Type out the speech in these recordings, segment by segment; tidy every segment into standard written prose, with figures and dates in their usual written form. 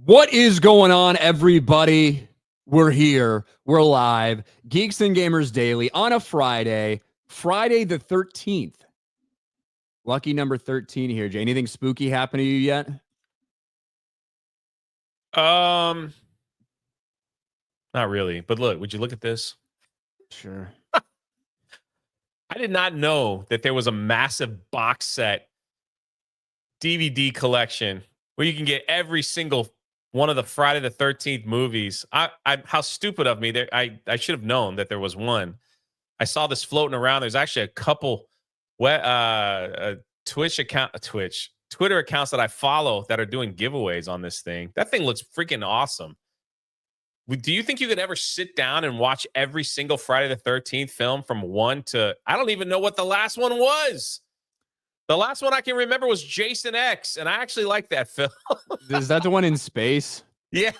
What is going on, everybody? We're here. We're live. Geeks and Gamers Daily on a Friday the 13th. Lucky number 13 here, Jay. Anything spooky happen to you yet? Not really. But look, would you look at this? Sure. I did not know that there was a massive box set DVD collection where you can get every single one of the Friday the 13th movies. How stupid of me. I should have known that there was one. I saw this floating around. There's actually a couple Twitter accounts that I follow that are doing giveaways on this thing. That thing looks freaking awesome. Do you think you could ever sit down and watch every single Friday the 13th film from one to, I don't even know what the last one was. The last one I can remember was Jason X, and I actually like that film. Is that the one in space? Yeah.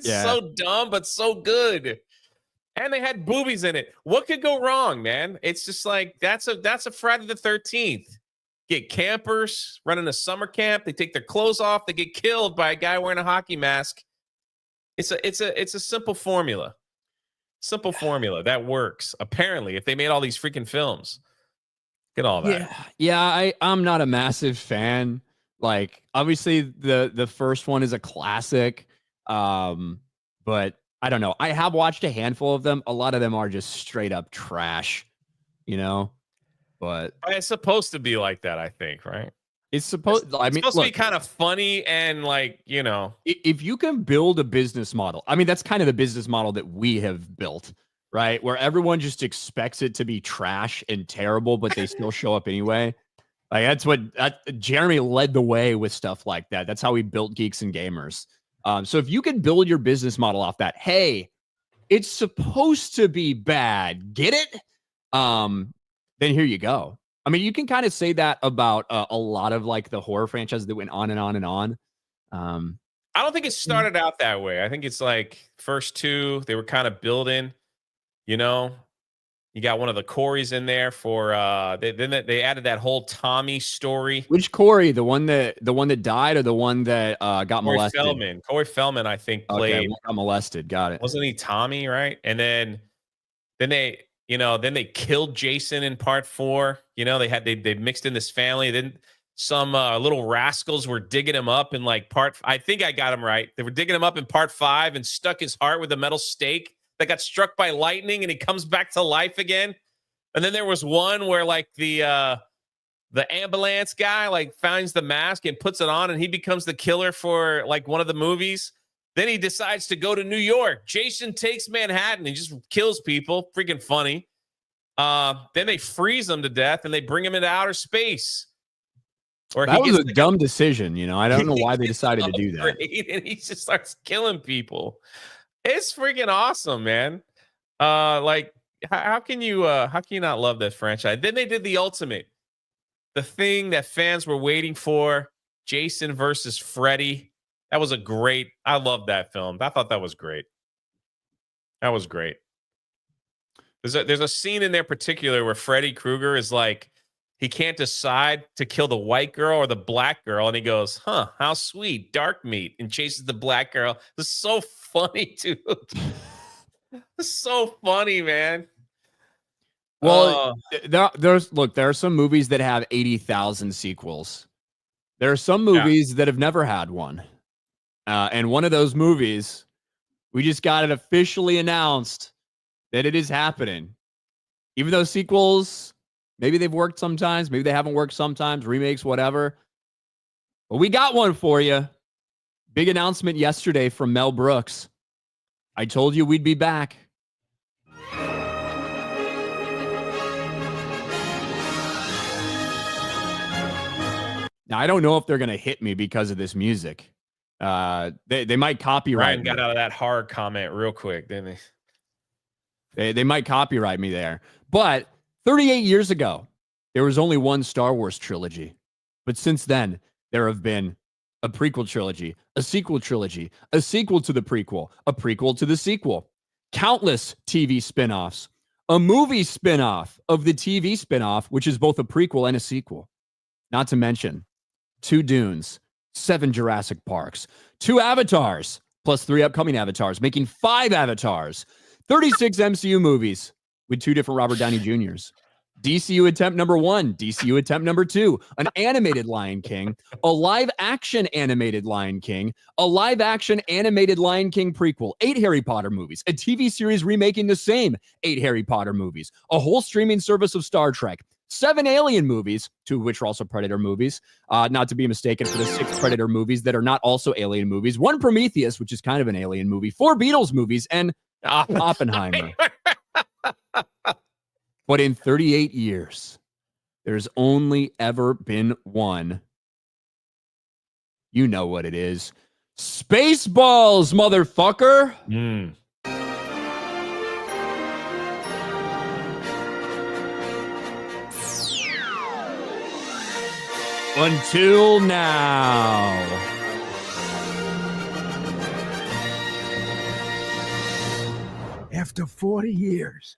So dumb, but so good. And they had boobies in it. What could go wrong, man? It's just like, that's a Friday the 13th. Get campers running a summer camp. They take their clothes off. They get killed by a guy wearing a hockey mask. It's a simple formula. Simple formula that works. Apparently, if they made all these freaking films, get all that. Yeah. I'm not a massive fan. Like, obviously, the first one is a classic, but I don't know. I have watched a handful of them. A lot of them are just straight up trash, But it's supposed to be like that, I think, right? It's supposed to be kind of funny and if you can build a business model, that's kind of the business model that we have built, right? Where everyone just expects it to be trash and terrible, but they still show up anyway. Like that's what Jeremy led the way with stuff like that. That's how we built Geeks and Gamers. So if you can build your business model off that, hey, it's supposed to be bad, get it? Then here you go. You can kind of say that about a lot of like the horror franchises that went on and on and on. I don't think it started out that way. I think it's like first two, they were kind of building, you got one of the Coreys in there for then they added that whole Tommy story. Which Corey? The one that died or the one that got molested? Corey Feldman, I think, played. Got molested. Got it. Wasn't he Tommy, right? And then they killed Jason in part 4. They mixed in this family. Then some little rascals were digging him up in I think I got him right. They were digging him up in part 5 and stuck his heart with a metal stake that got struck by lightning, and he comes back to life again. And then there was one where the ambulance guy finds the mask and puts it on, and he becomes the killer for one of the movies. Then he decides to go to New York. Jason takes Manhattan. He just kills people. Freaking funny. Then they freeze him to death and they bring him into outer space. That was a dumb decision. I don't know why they decided to do that. And he just starts killing people. It's freaking awesome, man. How can you not love this franchise? Then they did the ultimate, the thing that fans were waiting for, Jason versus Freddy. That was I love that film. I thought that was great. That was great. There's a scene in there particular where Freddy Krueger is he can't decide to kill the white girl or the black girl. And he goes, how sweet, dark meat, and chases the black girl. It's so funny, dude. It's so funny, man. Well, there are some movies that have 80,000 sequels. There are some movies that have never had one. And one of those movies, we just got it officially announced that it is happening. Even though sequels, maybe they've worked sometimes, maybe they haven't worked sometimes, remakes, whatever. But we got one for you. Big announcement yesterday from Mel Brooks. I told you we'd be back. Now, I don't know if they're going to hit me because of this music. They might copyright Ryan got out of that hard comment real quick, didn't he? They might copyright me there. But 38 years ago, there was only one Star Wars trilogy. But since then, there have been a prequel trilogy, a sequel trilogy, a sequel to the prequel, a prequel to the sequel, countless TV spinoffs, a movie spinoff of the TV spinoff, which is both a prequel and a sequel. Not to mention 2 Dunes, 7 Jurassic Parks, 2 Avatars, plus 3 upcoming Avatars, making 5 Avatars, 36 MCU movies with 2 different Robert Downey Jr.'s. DCU attempt number 1, DCU attempt number 2, an animated Lion King, a live action animated Lion King, a live action animated Lion King prequel, 8 Harry Potter movies, a TV series remaking the same 8 Harry Potter movies, a whole streaming service of Star Trek, 7 Alien movies, 2 of which are also Predator movies, not to be mistaken for the 6 Predator movies that are not also Alien movies, 1 Prometheus, which is kind of an Alien movie, 4 Beatles movies, and Oppenheimer. But in 38 years, there's only ever been one. You know what it is. Spaceballs, motherfucker. Until now. After 40 years,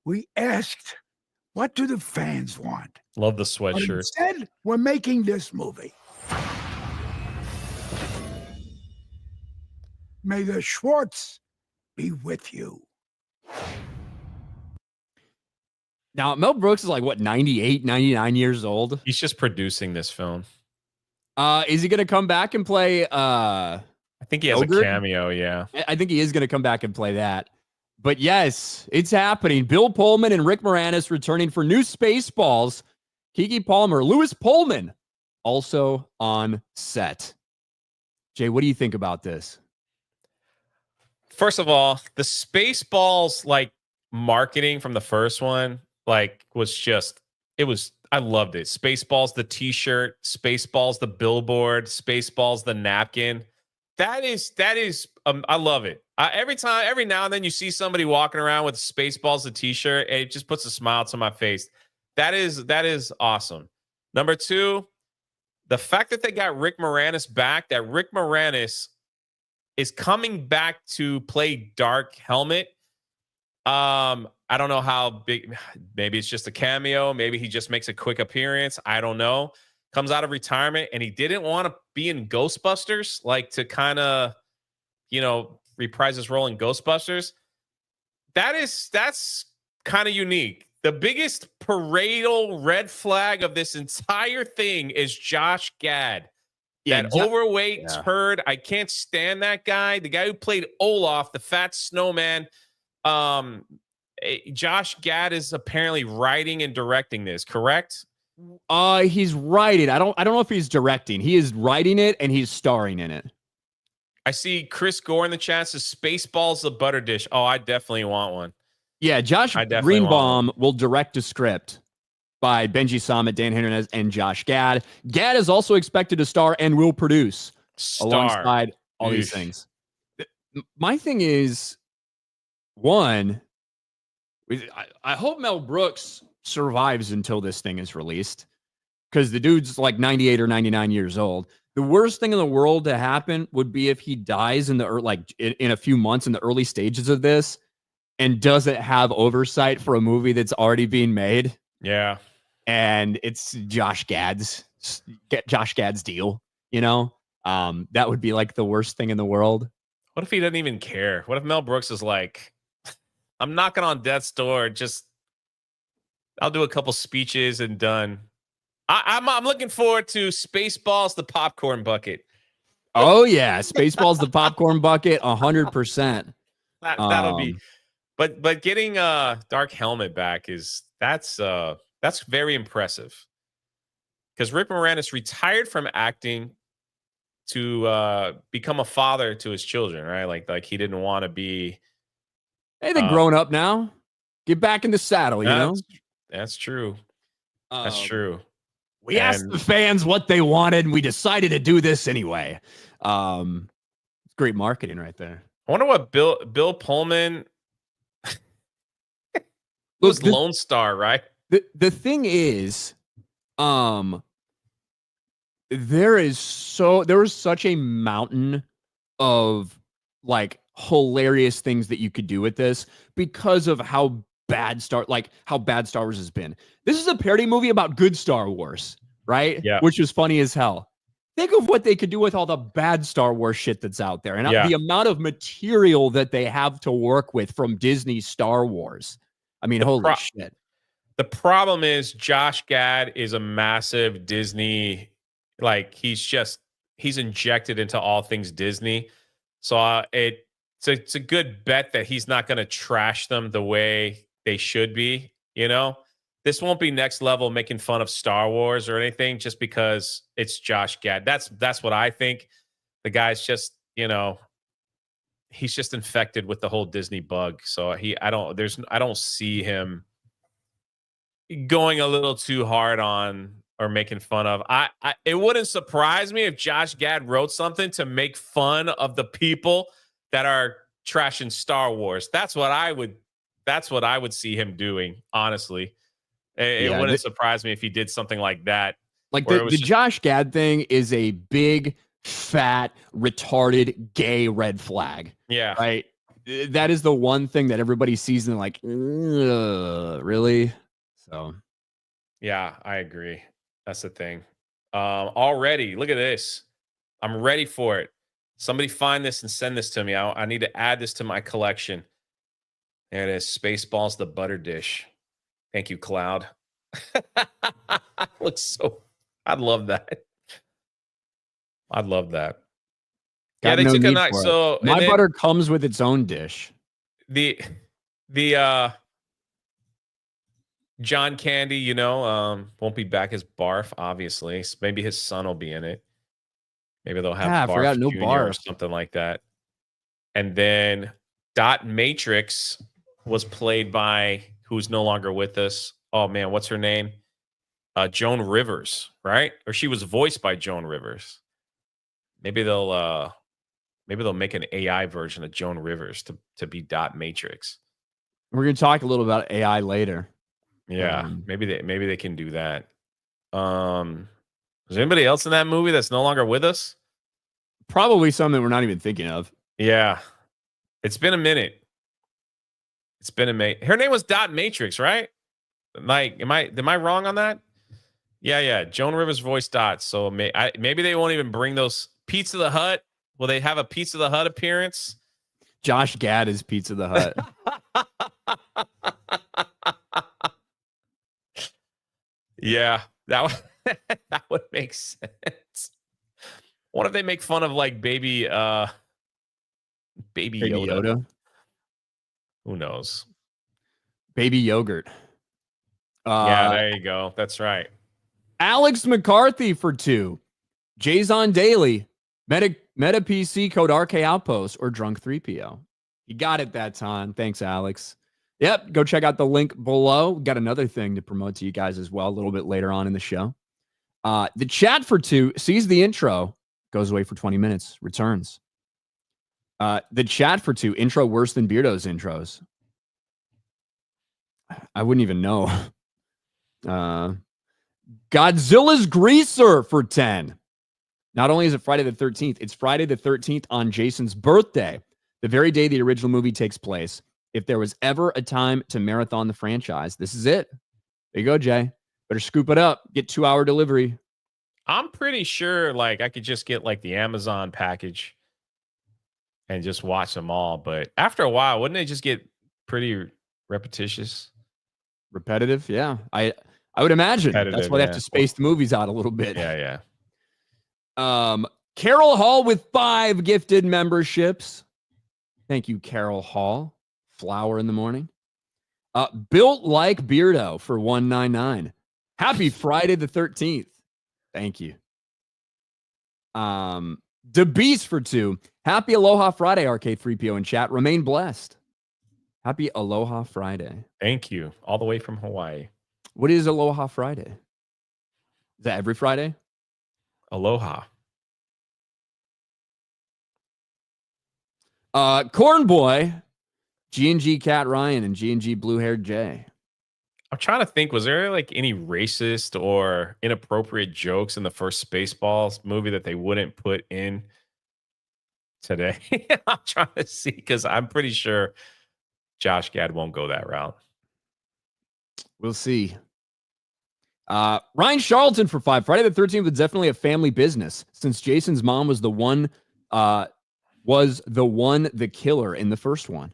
we asked, what do the fans want? Love the But sweatshirt. instead, we're making this movie. May the Schwartz be with you. Now, Mel Brooks is like, what, 98, 99 years old? He's just producing this film. Is he going to come back and play? I think he has Ogre? a cameo. Yeah. I think he is going to come back and play that. But yes, it's happening. Bill Pullman and Rick Moranis returning for new Spaceballs. Keke Palmer, Lewis Pullman, also on set. Jay, what do you think about this? First of all, the Spaceballs like marketing from the first one like was just I loved it. Spaceballs the t-shirt, Spaceballs the billboard, Spaceballs the napkin. That is I love it. Every now and then you see somebody walking around with Spaceballs the t-shirt, and it just puts a smile to my face. That is awesome. Number 2, the fact that they got Rick Moranis back, that Rick Moranis is coming back to play Dark Helmet. I don't know how big, maybe it's just a cameo. Maybe he just makes a quick appearance. I don't know. Comes out of retirement, and he didn't want to be in Ghostbusters, like to kind of, reprise his role in Ghostbusters. That's kind of unique. The biggest paradal red flag of this entire thing is Josh Gad. That overweight turd. I can't stand that guy. The guy who played Olaf, the fat snowman. Josh Gad is apparently writing and directing this, correct? He's writing. I don't know if he's directing. He is writing it and he's starring in it. I see Chris Gore in the chat says Spaceballs the butter dish. Oh, I definitely want one. Yeah, Josh Greenbaum will direct a script by Benji Samit, Dan Hernandez, and Josh Gad. Gad is also expected to star and will produce alongside all these things. My thing is, one, I hope Mel Brooks survives until this thing is released, because the dude's like 98 or 99 years old. The worst thing in the world to happen would be if he dies in a few months in the early stages of this and doesn't have oversight for a movie that's already being made. Yeah. And it's Josh Gad's deal, that would be like the worst thing in the world. What if he doesn't even care? What if Mel Brooks is like, I'm knocking on death's door, I'll do a couple speeches and done. I'm looking forward to Spaceballs the popcorn bucket. Oh yeah, Spaceballs the popcorn bucket, 100%. That'll be. But getting Dark Helmet back that's very impressive. Because Rick Moranis retired from acting to become a father to his children, right? Like he didn't want to be. Hey, they're grown up now. Get back in the saddle, That's true. That's true. We asked the fans what they wanted, and we decided to do this anyway. Great marketing right there. I wonder what Bill Pullman was Lone Star, right? The thing is, there was such a mountain of like hilarious things that you could do with this because of how bad Star Wars has been. This is a parody movie about good Star Wars, right? Yeah. Which was funny as hell. think of what they could do with all the bad Star Wars shit that's out there, and Yeah. the amount of material that they have to work with from Disney Star Wars. I mean, holy shit. The problem is Josh Gad is a massive Disney, like he's injected into all things Disney. So it's a good bet that he's not going to trash them the way they should be. This won't be next level making fun of Star Wars or anything just because it's Josh Gad. That's what I think. The guy's just, he's just infected with the whole Disney bug. So I don't see him going a little too hard on or making fun of. It wouldn't surprise me if Josh Gad wrote something to make fun of the people that are trashing Star Wars. That's what I would see him doing, honestly. It wouldn't surprise me if he did something like that. Like the Josh Gad thing is a big, fat, retarded, gay red flag. Yeah. Right? That is the one thing that everybody sees and they're like, really? So, yeah, I agree. That's the thing. Already, look at this. I'm ready for it. Somebody find this and send this to me. I need to add this to my collection. There it is. Spaceballs, the butter dish. Thank you, Cloud. Looks so. I'd love that. I'd love that. Got they no took a need night. for it. So My butter comes with its own dish. The John Candy, won't be back as Barf, obviously. Maybe his son will be in it. Maybe they'll have Barf Jr. or something like that. And then Dot Matrix was played by who's no longer with us. Oh man, what's her name? Joan Rivers, right? Or she was voiced by Joan Rivers. Maybe they'll make an AI version of Joan Rivers to be Dot Matrix. We're gonna talk a little about AI later. Yeah, maybe they can do that. Is there anybody else in that movie that's no longer with us? Probably something we're not even thinking of. Yeah, it's been a minute. It's been a minute. Her name was Dot Matrix, right? Like, am I wrong on that? Yeah. Joan Rivers voiced Dot, so maybe they won't even bring those Pizza the Hut. Will they have a Pizza the Hut appearance? Josh Gad is Pizza the Hut. Yeah, that would make sense. What if they make fun of like baby Yoda? Who knows? Baby yogurt. Yeah, there you go. That's right. Alex McCarthy for 2. Jason Daly, Meta PC code RK Outpost or Drunk 3PO. You got it that time. Thanks, Alex. Yep, go check out the link below. Got another thing to promote to you guys as well a little bit later on in the show. The chat for 2 sees the intro, goes away for 20 minutes, returns. The chat for 2, intro worse than Beardo's intros. I wouldn't even know. Godzilla's Greaser for 10. Not only is it Friday the 13th, it's Friday the 13th on Jason's birthday, the very day the original movie takes place. If there was ever a time to marathon the franchise, this is it. There you go, Jay. Better scoop it up. Get 2-hour delivery. I'm pretty sure like I could just get like the Amazon package and just watch them all. But after a while, wouldn't it just get pretty repetitious? Repetitive? Yeah. I would imagine. That's why they have to space the movies out a little bit. Yeah. Carol Hall with 5 gifted memberships. Thank you, Carol Hall. Flower in the morning. Built like Beardo for 199. Happy Friday the 13th. Thank you. The Beast for 2. Happy Aloha Friday, RK3PO in chat. Remain blessed. Happy Aloha Friday. Thank you. All the way from Hawaii. What is Aloha Friday? Is that every Friday? Aloha. Corn Boy, G&G Cat Ryan, and G&G Blue Haired Jay. I'm trying to think, was there like any racist or inappropriate jokes in the first Spaceballs movie that they wouldn't put in today? I'm trying to see because I'm pretty sure Josh Gad won't go that route. We'll see. Ryan Charlton for 5. Friday the 13th was definitely a family business since Jason's mom was the one the killer in the first one.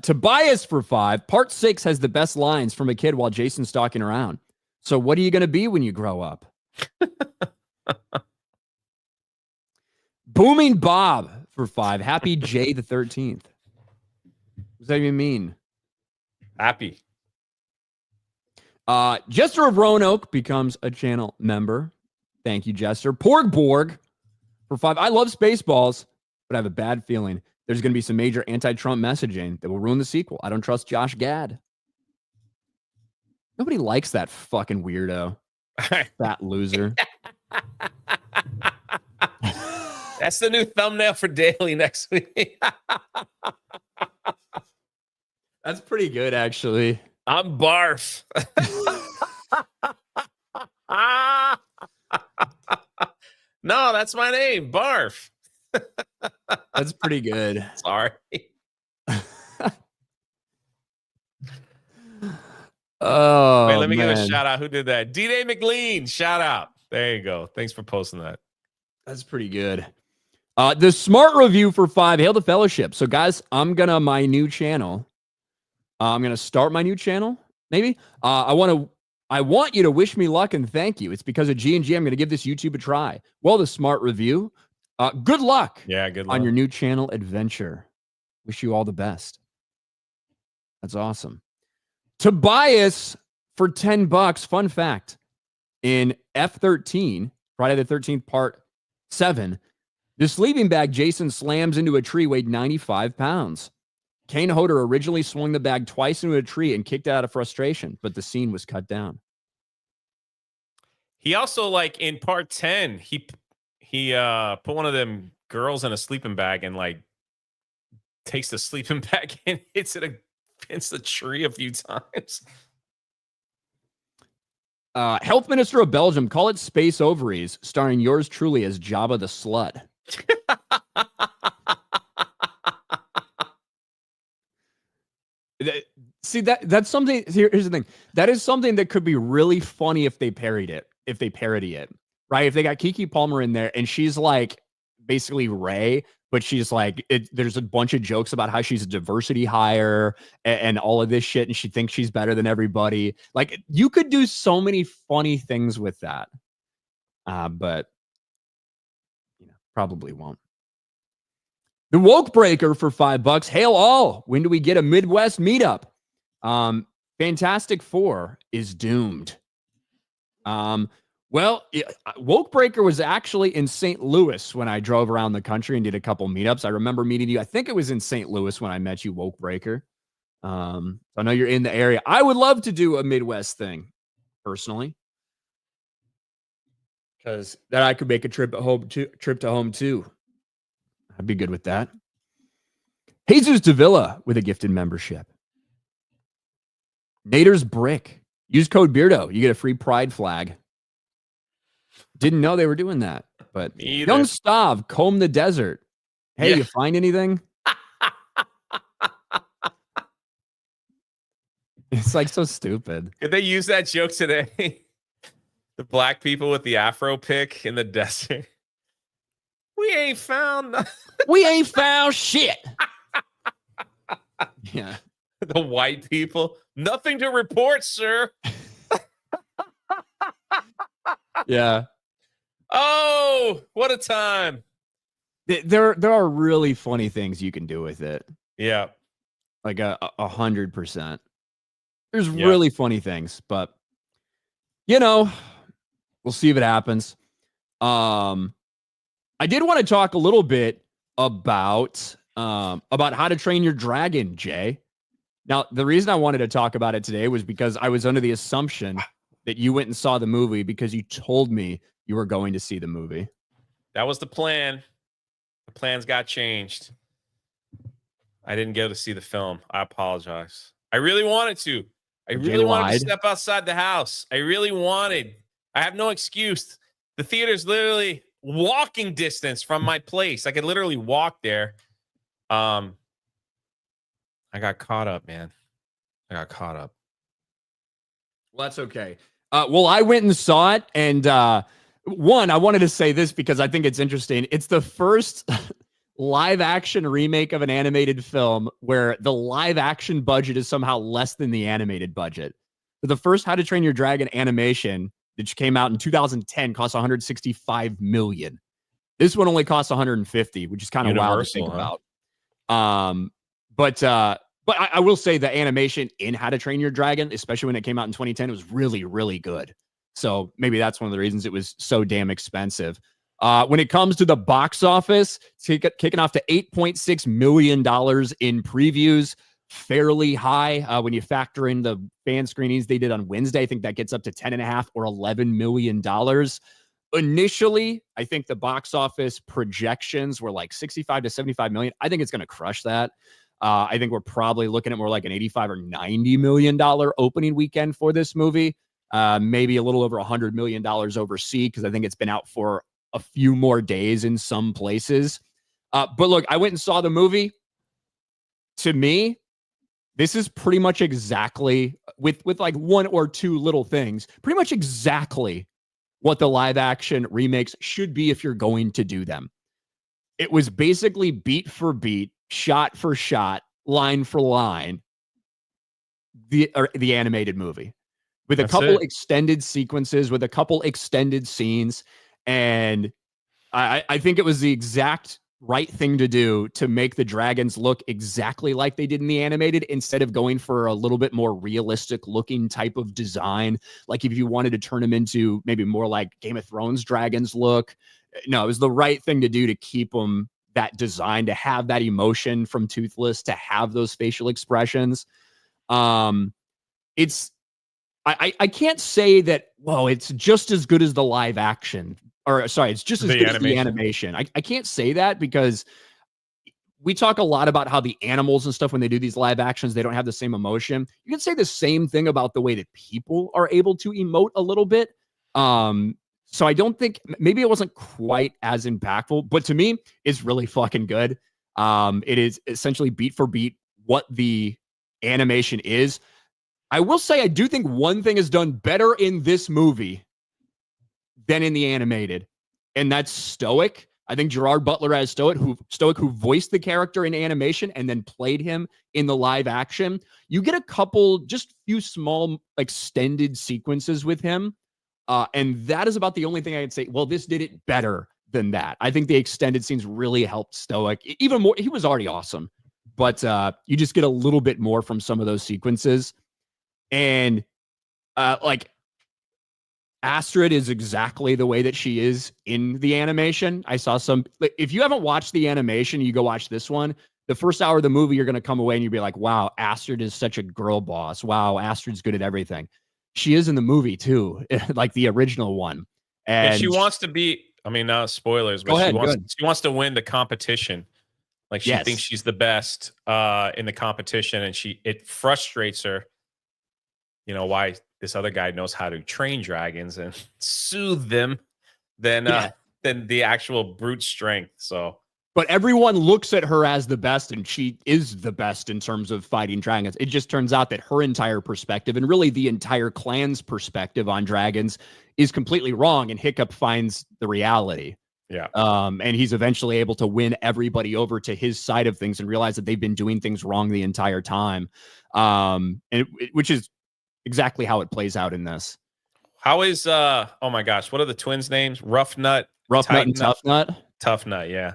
Tobias for 5. Part 6 has the best lines from a kid while Jason's stalking around. So what are you going to be when you grow up? Booming Bob for 5. Happy J the 13th. What does that even mean? Happy. Jester of Roanoke becomes a channel member. Thank you, Jester. Porgborg for 5. I love Spaceballs, but I have a bad feeling there's going to be some major anti-Trump messaging that will ruin the sequel. I don't trust Josh Gad. Nobody likes that fucking weirdo. Fat loser. That's the new thumbnail for Daily next week. That's pretty good, actually. I'm Barf. No, that's my name, Barf. That's pretty good. Sorry. Oh, wait, let me man. give a shout out. Who did that? D-Day McLean. Shout out. There you go. Thanks for posting that. That's pretty good. The smart review for 5. Hail the fellowship. So, guys, I'm gonna my new channel. I'm gonna start my new channel. Maybe. I want you to wish me luck and thank you. It's because of G&G. I'm gonna give this YouTube a try. Well, the smart review. Good luck. Yeah, good luck on your new channel adventure. Wish you all the best. That's awesome. Tobias for $10. Fun fact: in F13, Friday the 13th, Part 7, the sleeping bag Jason slams into a tree weighed 95 pounds. Kane Hodder originally swung the bag twice into a tree and kicked it out of frustration, but the scene was cut down. He also, like, in Part 10, he put one of them girls in a sleeping bag and, like, takes the sleeping bag and hits it against the tree a few times. Health Minister of Belgium, call it Space Ovaries, starring yours truly as Jabba the Slut. See, that's something. Here's the thing. That is something that could be really funny if they parody it, right? If they got Keke Palmer in there and she's like basically Ray, but she's like, there's a bunch of jokes about how she's a diversity hire and all of this shit, and she thinks she's better than everybody. Like, you could do so many funny things with that, but probably won't. The Woke Breaker for $5. Hail all. When do we get a Midwest meetup? Fantastic Four is doomed. Well, Woke Breaker was actually in St. Louis when I drove around the country and did a couple meetups. I remember meeting you. I think it was in St. Louis when I met you, Woke Breaker. So I know you're in the area. I would love to do a Midwest thing, personally, because then I could make a trip to home too. I'd be good with that. Jesus Davila with a gifted membership. Nader's Brick. Use code Beardo. You get a free pride flag. Didn't know they were doing that. But Young Stav, Comb the Desert. Hey, You find anything? It's like so stupid. Did they use that joke today? The black people with the Afro pick in the desert. We ain't found nothing. We ain't found shit. Yeah. The white people. Nothing to report, sir. Yeah. Oh, what a time. There are really funny things you can do with it. Yeah. Like 100%. There's really funny things, but we'll see if it happens. I did want to talk a little bit about How to Train Your Dragon, Jay. Now, the reason I wanted to talk about it today was because I was under the assumption that you went and saw the movie because you told me you were going to see the movie. That was the plan. The plans got changed. I didn't go to see the film. I apologize. I really wanted to. I really wanted to step outside the house. I really wanted. I have no excuse. The theater's literally walking distance from my place. I could literally walk there. I got caught up, man. I got caught up. Well, that's okay. Well, I went and saw it, and one, I wanted to say this because I think it's interesting. It's the first live action remake of an animated film where the live action budget is somehow less than the animated budget. The first How to Train Your Dragon animation, which came out in 2010, cost 165 million. This one only costs 150, which is kind of wild to think about. But I will say the animation in How to Train Your Dragon, especially when it came out in 2010, was really, really good. So maybe that's one of the reasons it was so damn expensive. When it comes to the box office, kicking off to $8.6 million in previews, fairly high. When you factor in the fan screenings they did on Wednesday, I think that gets up to $10.5 or $11 million. Initially, I think the box office projections were like 65 to 75 million. I think it's going to crush that. I think we're probably looking at more like an 85 or $90 million opening weekend for this movie. Maybe a little over $100 million overseas because I think it's been out for a few more days in some places. But look, I went and saw the movie. To me, this is pretty much exactly, with like one or two little things, pretty much exactly what the live action remakes should be if you're going to do them. It was basically beat for beat, shot for shot, line for line, the animated movie with a couple extended sequences, with a couple extended scenes. And I think it was the exact right thing to do to make the dragons look exactly like they did in the animated, instead of going for a little bit more realistic looking type of design. Like if you wanted to turn them into maybe more like Game of Thrones dragons look. No, it was the right thing to do to keep them that design, to have that emotion from Toothless, to have those facial expressions. It's I can't say that, whoa, it's just as good as the live action, or sorry, it's just as good as the animation. I can't say that because we talk a lot about how the animals and stuff, when they do these live actions, they don't have the same emotion. You can say the same thing about the way that people are able to emote a little bit. So I don't think, maybe it wasn't quite as impactful, but to me, it's really fucking good. It is essentially beat for beat what the animation is. I will say, I do think one thing is done better in this movie than in the animated, and that's Stoic. I think Gerard Butler as Stoic, who voiced the character in animation and then played him in the live action. You get a couple, just few small extended sequences with him. And that is about the only thing I could say, well, this did it better than that. I think the extended scenes really helped Stoic even more. He was already awesome, but you just get a little bit more from some of those sequences. And like Astrid is exactly the way that she is in the animation. I saw some, if you haven't watched the animation, you go watch this one. The first hour of the movie, you're going to come away and you'll be like, wow, Astrid is such a girl boss. Wow, Astrid's good at everything. She is in the movie too, like the original one. And she wants to be, I mean, not spoilers, but she wants to win the competition. Like she thinks she's the best in the competition, and it frustrates her, you know, why this other guy knows how to train dragons and soothe them than the actual brute strength. So, but everyone looks at her as the best, and she is the best in terms of fighting dragons. It just turns out that her entire perspective, and really the entire clan's perspective on dragons, is completely wrong, and Hiccup finds the reality. Yeah. And he's eventually able to win everybody over to his side of things and realize that they've been doing things wrong the entire time. Which is exactly how it plays out in this. How is oh my gosh, what are the twins' names? Rough Nut, and Tough Nut. Tough Nut, yeah.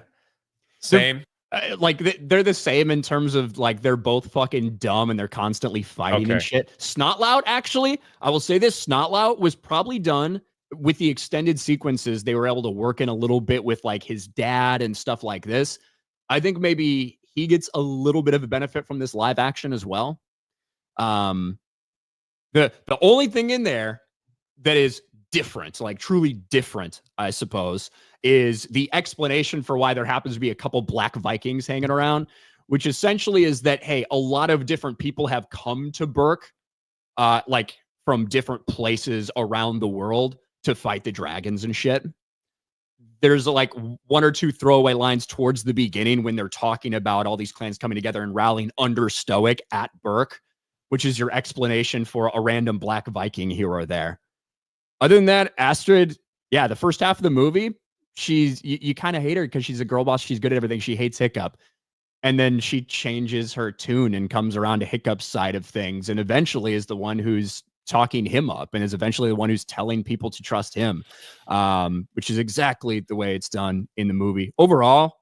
Same. They're the same in terms of like they're both fucking dumb and they're constantly fighting and shit. Snotlout, actually, I will say this: Snotlout was probably done with the extended sequences. They were able to work in a little bit with like his dad and stuff like this. I think maybe he gets a little bit of a benefit from this live action as well. The only thing in there that is different, like truly different, I suppose, is the explanation for why there happens to be a couple black Vikings hanging around, which essentially is that, hey, a lot of different people have come to Berk, like from different places around the world to fight the dragons and shit. There's like one or two throwaway lines towards the beginning when they're talking about all these clans coming together and rallying under Stoic at Berk, which is your explanation for a random black Viking hero there. Other than that, Astrid, yeah, the first half of the movie, you kind of hate her because she's a girl boss. She's good at everything. She hates Hiccup. And then she changes her tune and comes around to Hiccup's side of things, and eventually is the one who's talking him up and is eventually the one who's telling people to trust him, which is exactly the way it's done in the movie. Overall,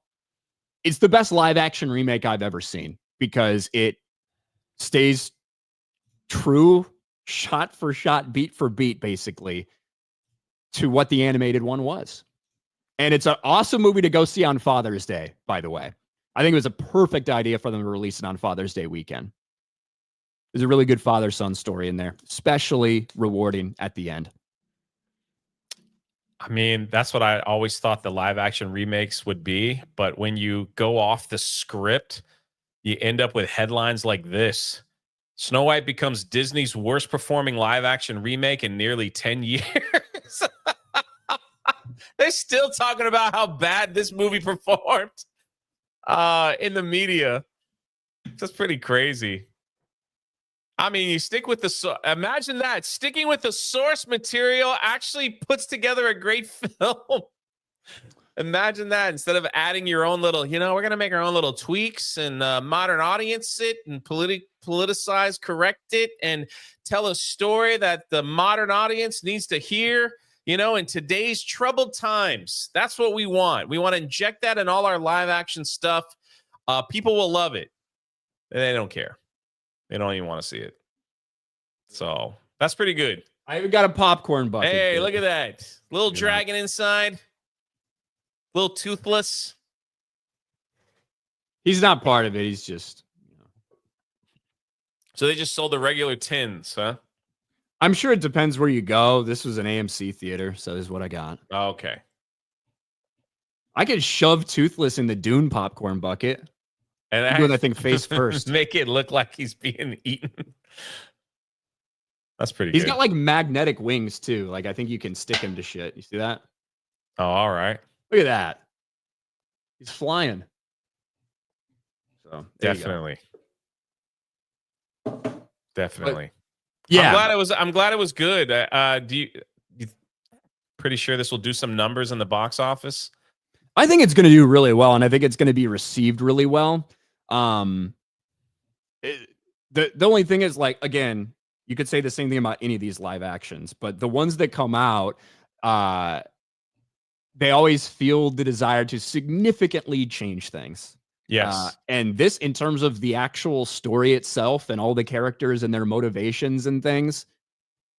it's the best live action remake I've ever seen because it stays true, shot for shot, beat for beat, basically, to what the animated one was. And it's an awesome movie to go see on Father's Day, by the way. I think it was a perfect idea for them to release it on Father's Day weekend. There's a really good father-son story in there, especially rewarding at the end. I mean, that's what I always thought the live action remakes would be. But when you go off the script, you end up with headlines like this. Snow White becomes Disney's worst performing live action remake in nearly 10 years. They're still talking about how bad this movie performed in the media. That's pretty crazy. I mean, you stick with imagine that. Sticking with the source material actually puts together a great film. Imagine that, instead of adding your own little, we're going to make our own little tweaks and modern audience it and politicize, correct it, and tell a story that the modern audience needs to hear, in today's troubled times. That's what we want. We want to inject that in all our live action stuff. People will love it. They don't care. They don't even want to see it. So that's pretty good. I even got a popcorn bucket. Hey, look at that. Little dragon inside. Little toothless. He's not part of it. He's just. So they just sold the regular tins, huh? I'm sure it depends where you go. This was an AMC theater, so this is what I got. Okay. I could shove Toothless in the Dune popcorn bucket. And doing that thing face first. Make it look like he's being eaten. That's pretty good. He's got like magnetic wings too. Like I think you can stick him to shit. You see that? Oh, all right. Look at that. He's flying. So definitely. Definitely. But, yeah. I'm glad it was good. Do you pretty sure this will do some numbers in the box office? I think it's going to do really well, and I think it's going to be received really well. The only thing is, like, again, you could say the same thing about any of these live actions, but the ones that come out, they always feel the desire to significantly change things. Yes. And this, in terms of the actual story itself and all the characters and their motivations and things,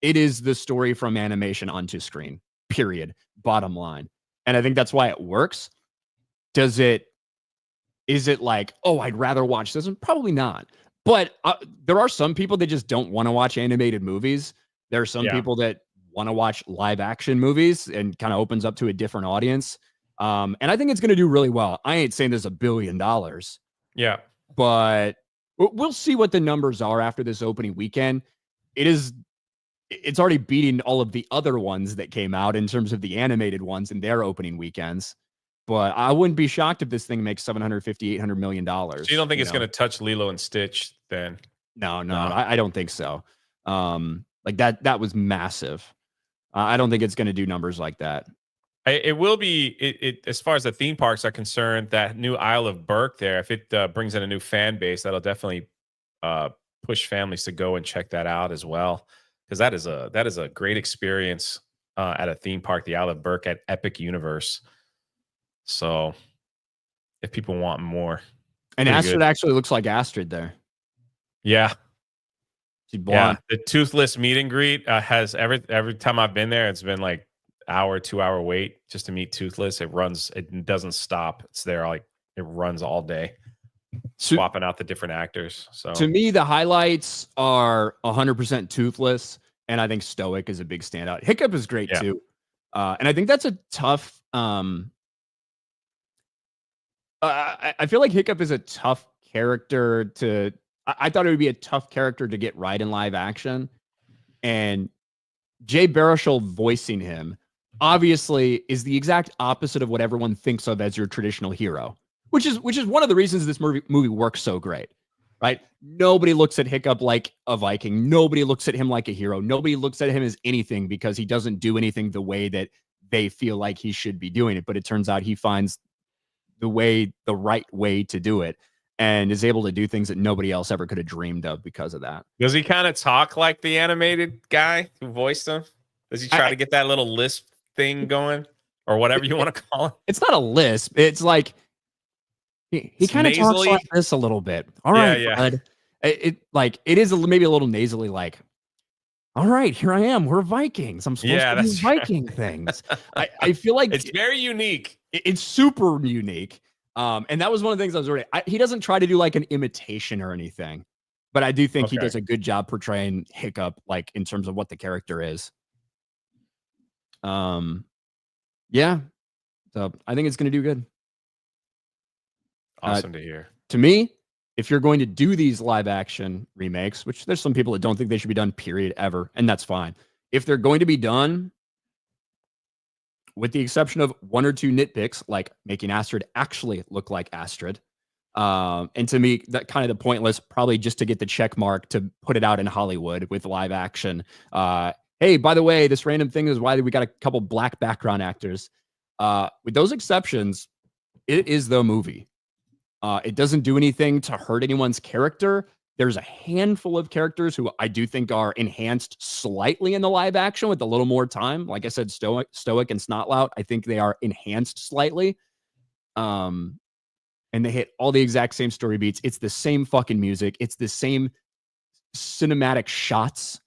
it is the story from animation onto screen, period. Bottom line. And I think that's why it works. Is it like, oh, I'd rather watch this one? Probably not. But there are some people that just don't want to watch animated movies. There are some people that want to watch live action movies, and kind of opens up to a different audience. And I think it's going to do really well. I ain't saying there's $1 billion. Yeah. But we'll see what the numbers are after this opening weekend. It's already beating all of the other ones that came out in terms of the animated ones in their opening weekends. But I wouldn't be shocked if this thing makes $750-800 million. So you don't think it's going to touch Lilo and Stitch then? No. I don't think so. Like that was massive. I don't think it's going to do numbers like that. It will be, as far as the theme parks are concerned, that new Isle of Berk there, if it brings in a new fan base, that'll definitely push families to go and check that out as well. Because that is a great experience at a theme park, the Isle of Berk at Epic Universe. So if people want more. And Astrid actually looks like Astrid there. Yeah. She's blonde. Yeah. The Toothless meet and greet has every time I've been there, it's been like 2-hour wait just to meet Toothless. It doesn't stop. It's there it runs all day, swapping out the different actors. So to me, the highlights are 100% Toothless, and I think Stoic is a big standout. Hiccup is great too, and I think that's a tough. I feel like Hiccup is a tough character to. I thought it would be a tough character to get right in live action, and Jay Baruchel voicing him obviously is the exact opposite of what everyone thinks of as your traditional hero, which is one of the reasons this movie works so great. right? Nobody looks at Hiccup like a Viking. Nobody looks at him like a hero. Nobody looks at him as anything because he doesn't do anything the way that they feel like he should be doing it. But it turns out he finds the right way to do it and is able to do things that nobody else ever could have dreamed of because of that. Does he kind of talk like the animated guy who voiced him? Does he try to get that little lisp thing going or whatever you want to call it? It's not a lisp. It's like he kind of talks like this a little bit. All right, bud. It is maybe a little nasally, like, all right, here I am. We're Vikings. I'm supposed to do Viking things. I feel like it's very unique. It's super unique. And that was one of the things I was reading. He doesn't try to do like an imitation or anything, but I do think he does a good job portraying Hiccup, like in terms of what the character is. Yeah. So I think it's going to do good. Awesome to hear. To me, if you're going to do these live action remakes, which there's some people that don't think they should be done, period, ever, and that's fine. If they're going to be done, with the exception of one or two nitpicks, like making Astrid actually look like Astrid, and to me, that kind of the pointless, probably just to get the check mark to put it out in Hollywood with live action. Hey, by the way, this random thing is why we got a couple black background actors. With those exceptions, it is the movie. It doesn't do anything to hurt anyone's character. There's a handful of characters who I do think are enhanced slightly in the live action with a little more time. Like I said, Stoic and Snotlout, I think they are enhanced slightly. And they hit all the exact same story beats. It's the same fucking music. It's the same cinematic shots.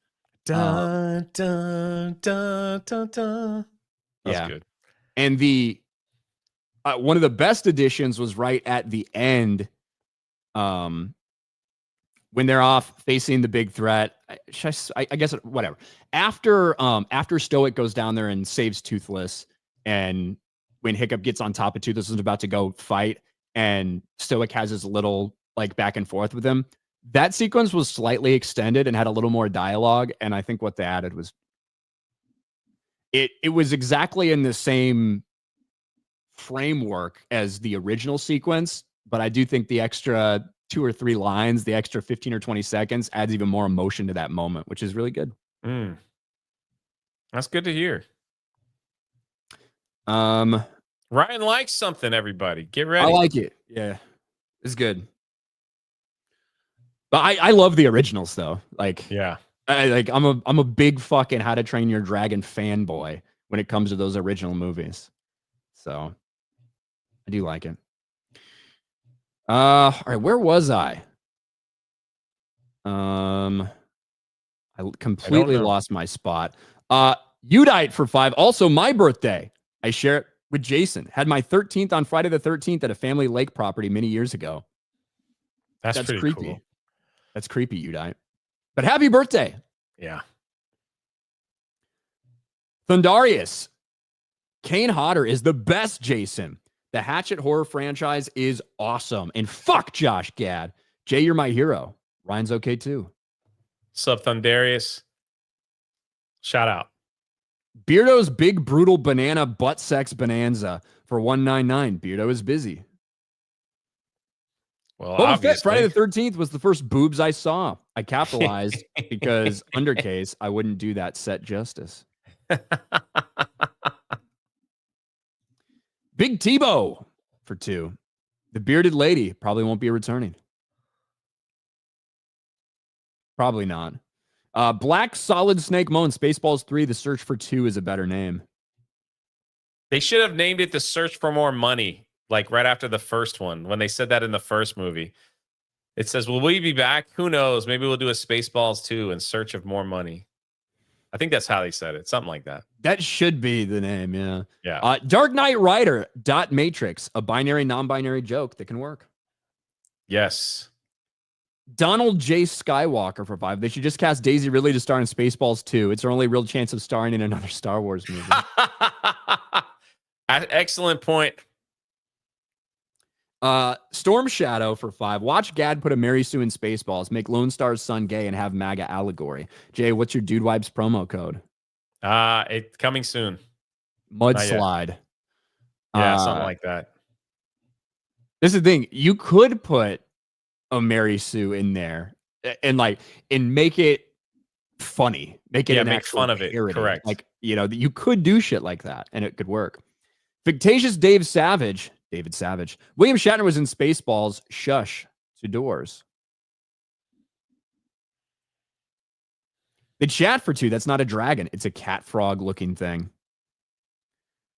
Dun, dun, dun, dun, dun. That's good. And one of the best additions was right at the end, when they're off facing the big threat. I guess whatever. After Stoic goes down there and saves Toothless, and when Hiccup gets on top of Toothless and is about to go fight, and Stoic has his little like back and forth with him, that sequence was slightly extended and had a little more dialogue. And I think what they added was it was exactly in the same framework as the original sequence, but I do think the extra 2 or 3 lines, the extra 15 or 20 seconds adds even more emotion to that moment, which is really good. That's good to hear. Ryan likes something, everybody. Get ready. I like it. Yeah. It's good. But I love the originals though. Like, yeah. I'm a big fucking How to Train Your Dragon fanboy when it comes to those original movies. So I do like it. All right, where was I? I completely lost my spot. Udite for 5. Also my birthday. I share it with Jason. Had my 13th on Friday the 13th at a family lake property many years ago. That's pretty creepy. Cool. That's creepy, Udite. But happy birthday. Yeah. Thundarius. Kane Hodder is the best Jason. The Hatchet horror franchise is awesome. And fuck Josh Gad. Jay, you're my hero. Ryan's okay too. Sup, Thundarius. Shout out. Beardo's Big Brutal Banana Butt Sex Bonanza for $1.99. Beardo is busy. Well, obviously. Friday the 13th was the first boobs I saw. I capitalized because undercase, I wouldn't do that set justice. Big Tebow for 2. The bearded lady probably won't be returning. Probably not. Black Solid Snake Moan, Spaceballs 3, The Search for 2 is a better name. They should have named it The Search for More Money, like right after the first one, when they said that in the first movie. It says, will we be back? Who knows? Maybe we'll do a Spaceballs 2 in search of more money. I think that's how they said it. Something like that. That should be the name, yeah. Yeah. Dark Knight Rider, Dot Matrix, a binary, non-binary joke that can work. Yes. Donald J. Skywalker for 5. They should just cast Daisy Ridley to star in Spaceballs 2. It's her only real chance of starring in another Star Wars movie. Excellent point. Storm Shadow for 5. Watch Gad put a Mary Sue in Spaceballs, make Lone Star's son gay, and have MAGA allegory. Jay, what's your Dude Wipes promo code? It's coming soon. Mudslide. Yeah, something like that. This is the thing. You could put a Mary Sue in there and like and make it funny, make it an make actual fun of it. parody. Correct. Like, you know, you could do shit like that and it could work. Fictitious David Savage, William Shatner was in Spaceballs. Shush to doors. They chat for two. That's not a dragon. It's a cat frog looking thing.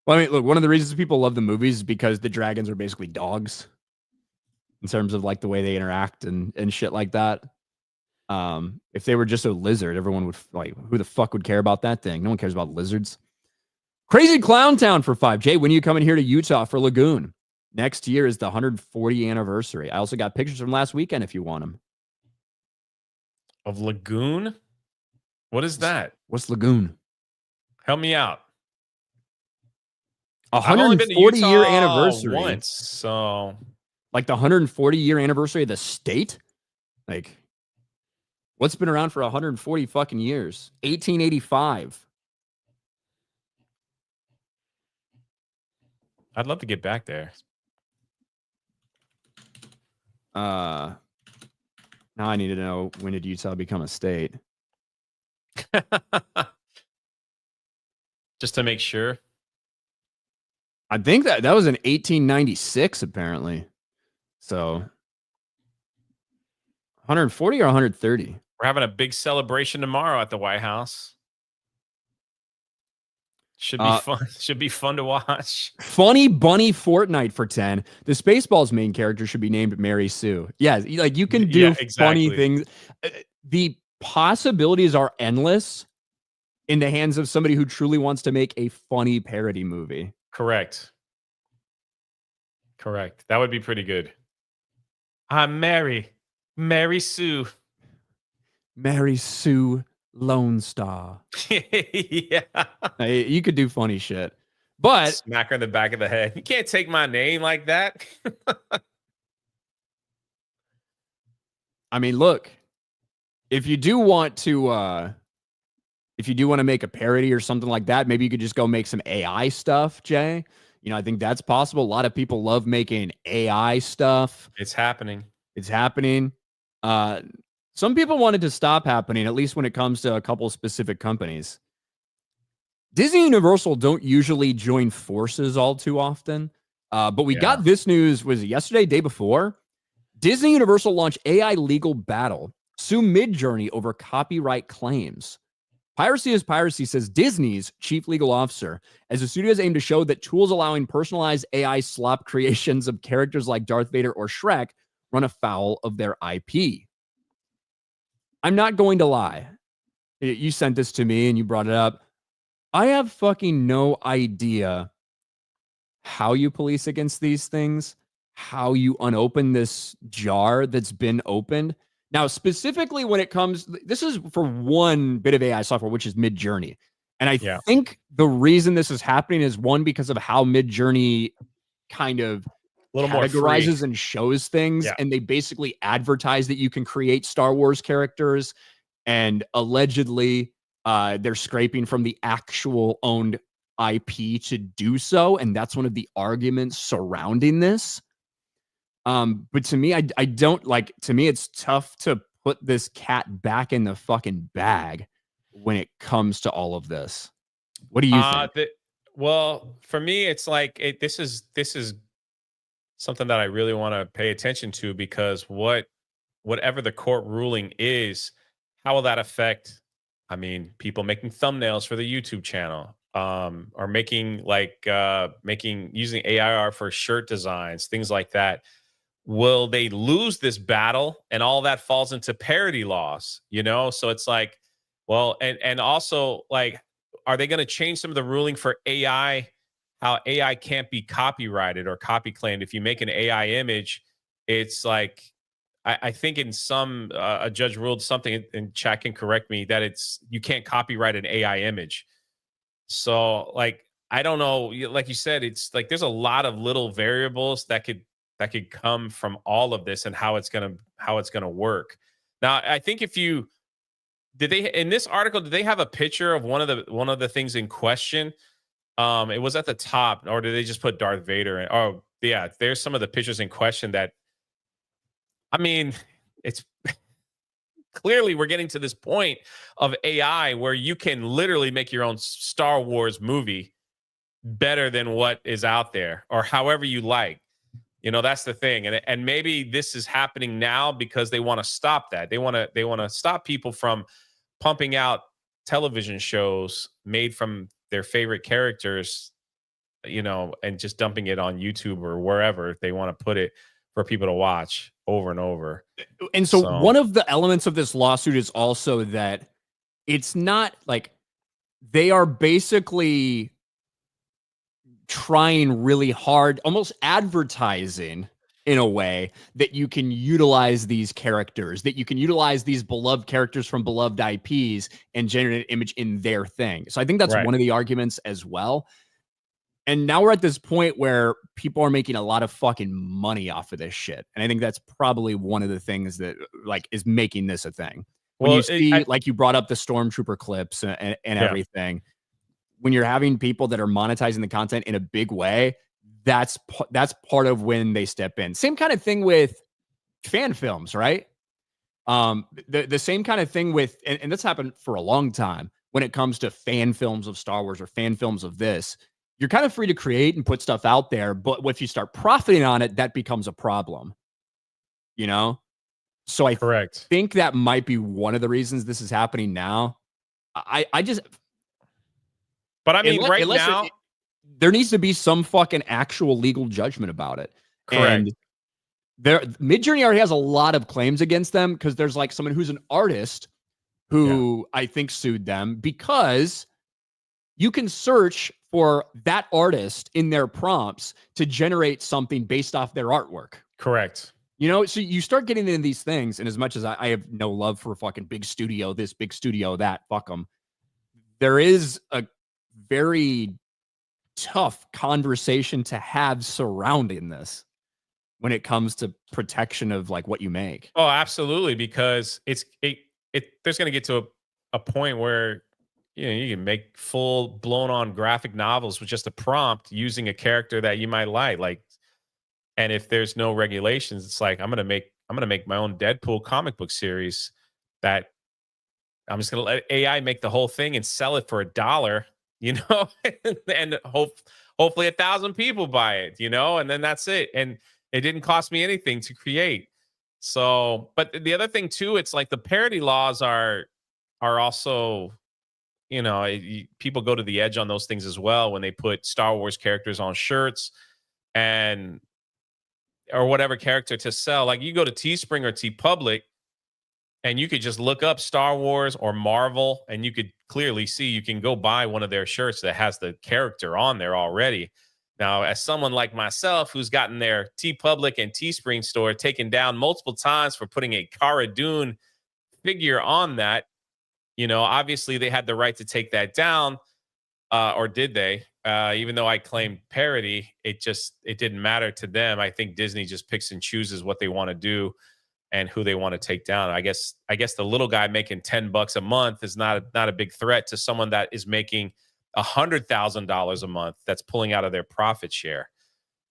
Well, I mean, look, one of the reasons people love the movies is because the dragons are basically dogs in terms of like the way they interact and shit like that. If they were just a lizard, everyone would like, who the fuck would care about that thing? No one cares about lizards. Crazy Clown Town for 5J. When are you coming here to Utah for Lagoon? Next year is the 140th anniversary. I also got pictures from last weekend if you want them. Of Lagoon? What is that? What's Lagoon? Help me out. 140-year anniversary. Once, so like the 140-year anniversary of the state? Like, what's been around for 140 fucking years? 1885. I'd love to get back there. Now I need to know, when did Utah become a state? Just to make sure. I think that was in 1896, apparently. So 140 or 130? We're having a big celebration tomorrow at the White House. Should be fun. Should be fun to watch. Funny Bunny Fortnite for 10. The Spaceballs main character should be named Mary Sue. Yeah, like you can do funny things. The possibilities are endless in the hands of somebody who truly wants to make a funny parody movie. Correct. That would be pretty good. I'm Mary Sue. Mary Sue Lone Star. Yeah. You could do funny shit. But smack her in the back of the head. You can't take my name like that. I mean, look, if you do want to make a parody or something like that, maybe you could just go make some AI stuff, Jay. You know, I think that's possible. A lot of people love making AI stuff. It's happening. Some people want it to stop happening, at least when it comes to a couple specific companies. Disney and Universal don't usually join forces all too often. But we got this news, was it yesterday, day before? Disney Universal launched AI legal battle. Sue Midjourney over copyright claims. Piracy is Piracy, says Disney's chief legal officer, as the studios aim to show that tools allowing personalized AI slop creations of characters like Darth Vader or Shrek run afoul of their IP. I'm not going to lie. You sent this to me and you brought it up. I have fucking no idea how you police against these things, how you unopen this jar that's been opened. Now, specifically when it comes, this is for one bit of AI software, which is Midjourney. And I think the reason this is happening is, one, because of how Midjourney kind of categorizes and shows things. And they basically advertise that you can create Star Wars characters. And allegedly, they're scraping from the actual owned IP to do so. And that's one of the arguments surrounding this. But to me, I don't like, to me, it's tough to put this cat back in the fucking bag when it comes to all of this. What do you think? Well, for me, it's like, this is something that I really want to pay attention to, because whatever the court ruling is, how will that affect, I mean, people making thumbnails for the YouTube channel, or making using AIR for shirt designs, things like that. Will they lose this battle and all that falls into parody laws, you know? So it's like, well, and also, like, are they going to change some of the ruling for AI, how AI can't be copyrighted or copy claimed? If you make an AI image, it's like, I think in some, a judge ruled something, and chat can correct me, that you can't copyright an AI image. So, like, I don't know, like you said, it's like, there's a lot of little variables that could come from all of this, and how it's gonna work. Now, I think in this article, did they have a picture of one of the things in question? It was at the top, or did they just put Darth Vader in? Oh, yeah, there's some of the pictures in question that I mean, it's clearly we're getting to this point of AI where you can literally make your own Star Wars movie better than what is out there or however you like. That's the thing. And maybe this is happening now because they want to stop that. They want to stop people from pumping out television shows made from their favorite characters, and just dumping it on YouTube or wherever they want to put it for people to watch over and over. And so So one of the elements of this lawsuit is also that it's not like they are basically trying really hard, almost advertising in a way that you can utilize these characters, that you can utilize these beloved characters from beloved IPs and generate an image in their thing. So I think that's Right. one of the arguments as well. And now we're at this point where people are making a lot of fucking money off of this shit. And I think that's probably one of the things that like is making this a thing. When Well, you see, like you brought up the Stormtrooper clips and Yeah. everything, when you're having people that are monetizing the content in a big way, that's part of when they step in. Same kind of thing with fan films, right? The same kind of thing with, and that's happened for a long time when it comes to fan films of Star Wars or fan films of this. You're kind of free to create and put stuff out there, but if you start profiting on it, that becomes a problem. So I correct. think that might be one of the reasons this is happening now. I just, But I mean, right unless now, there needs to be some fucking actual legal judgment about it. correct. And Midjourney already has a lot of claims against them because there's like someone who's an artist who I think sued them because you can search for that artist in their prompts to generate something based off their artwork. Correct. So you start getting into these things, and as much as I have no love for fucking big studio this, big studio that, fuck them, there is a very tough conversation to have surrounding this when it comes to protection of like what you make. Oh, absolutely. Because there's going to get to a point where you can make full blown on graphic novels with just a prompt using a character that you might like. And if there's no regulations, it's like I'm gonna make my own Deadpool comic book series that I'm just gonna let AI make the whole thing and sell it for $1, and hopefully 1,000 people buy it, and then that's it. And it didn't cost me anything to create. So, but the other thing too, it's like the parody laws are also, people go to the edge on those things as well when they put Star Wars characters on shirts or whatever character to sell. Like you go to Teespring or TeePublic and you could just look up Star Wars or Marvel and you could clearly see you can go buy one of their shirts that has the character on there already. Now, as someone like myself who's gotten their TeePublic and Teespring store taken down multiple times for putting a Cara Dune figure on that, obviously they had the right to take that down, or did they? Even though I claimed parody, it didn't matter to them. I think Disney just picks and chooses what they want to do and who they want to take down. I guess the little guy making $10 a month is not a big threat to someone that is making $100,000 a month that's pulling out of their profit share.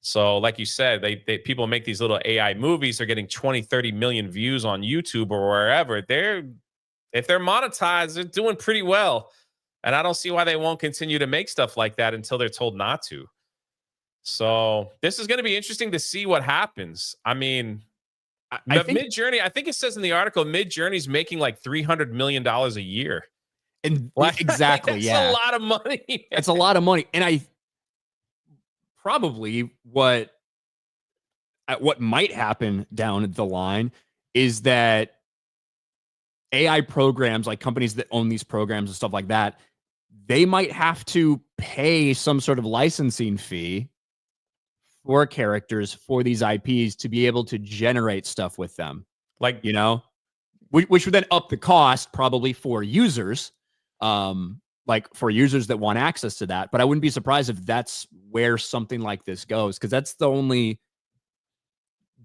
So like you said, they people make these little AI movies, they're getting 20, 30 million views on YouTube or wherever. If they're monetized, they're doing pretty well. And I don't see why they won't continue to make stuff like that until they're told not to. So this is going to be interesting to see what happens. I mean, I think Midjourney, I think it says in the article, Midjourney's making like $300 million a year. And exactly, that's yeah. a lot of money. It's a lot of money. And I probably what might happen down the line is that AI programs, like companies that own these programs and stuff like that, they might have to pay some sort of licensing fee for characters for these IPs to be able to generate stuff with them. Like, which would then up the cost probably for users, like for users that want access to that. But I wouldn't be surprised if that's where something like this goes, because that's the only,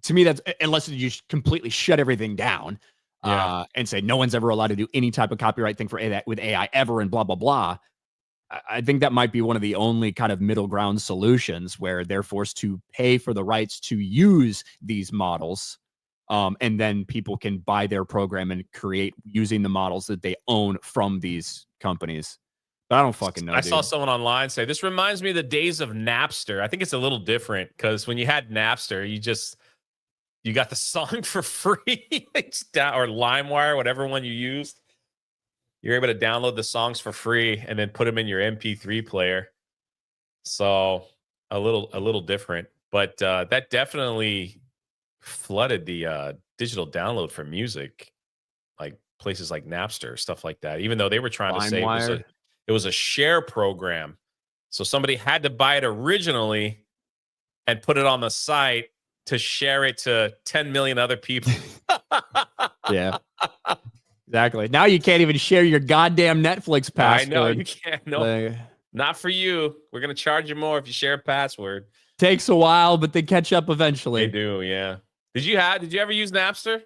to me, that's, unless you completely shut everything down and say no one's ever allowed to do any type of copyright thing for AI with AI ever and blah, blah, blah. I think that might be one of the only kind of middle ground solutions where they're forced to pay for the rights to use these models And then people can buy their program and create using the models that they own from these companies. But I don't fucking know. I saw dude. someone online say this reminds me of the days of Napster. I think it's a little different because when you had Napster, you got the song for free. Or LimeWire, whatever one you used. You're able to download the songs for free and then put them in your MP3 player. So a little different, but that definitely flooded the digital download for music, like places like Napster, stuff like that. Even though they were trying to say LimeWire. it was a share program, so somebody had to buy it originally and put it on the site to share it to 10 million other people. Yeah. Exactly. Now you can't even share your goddamn Netflix password. I know you can't. No, Like, not for you. We're gonna charge you more if you share a password. takes a while, but they catch up They eventually. do, yeah. Did you ever use Napster?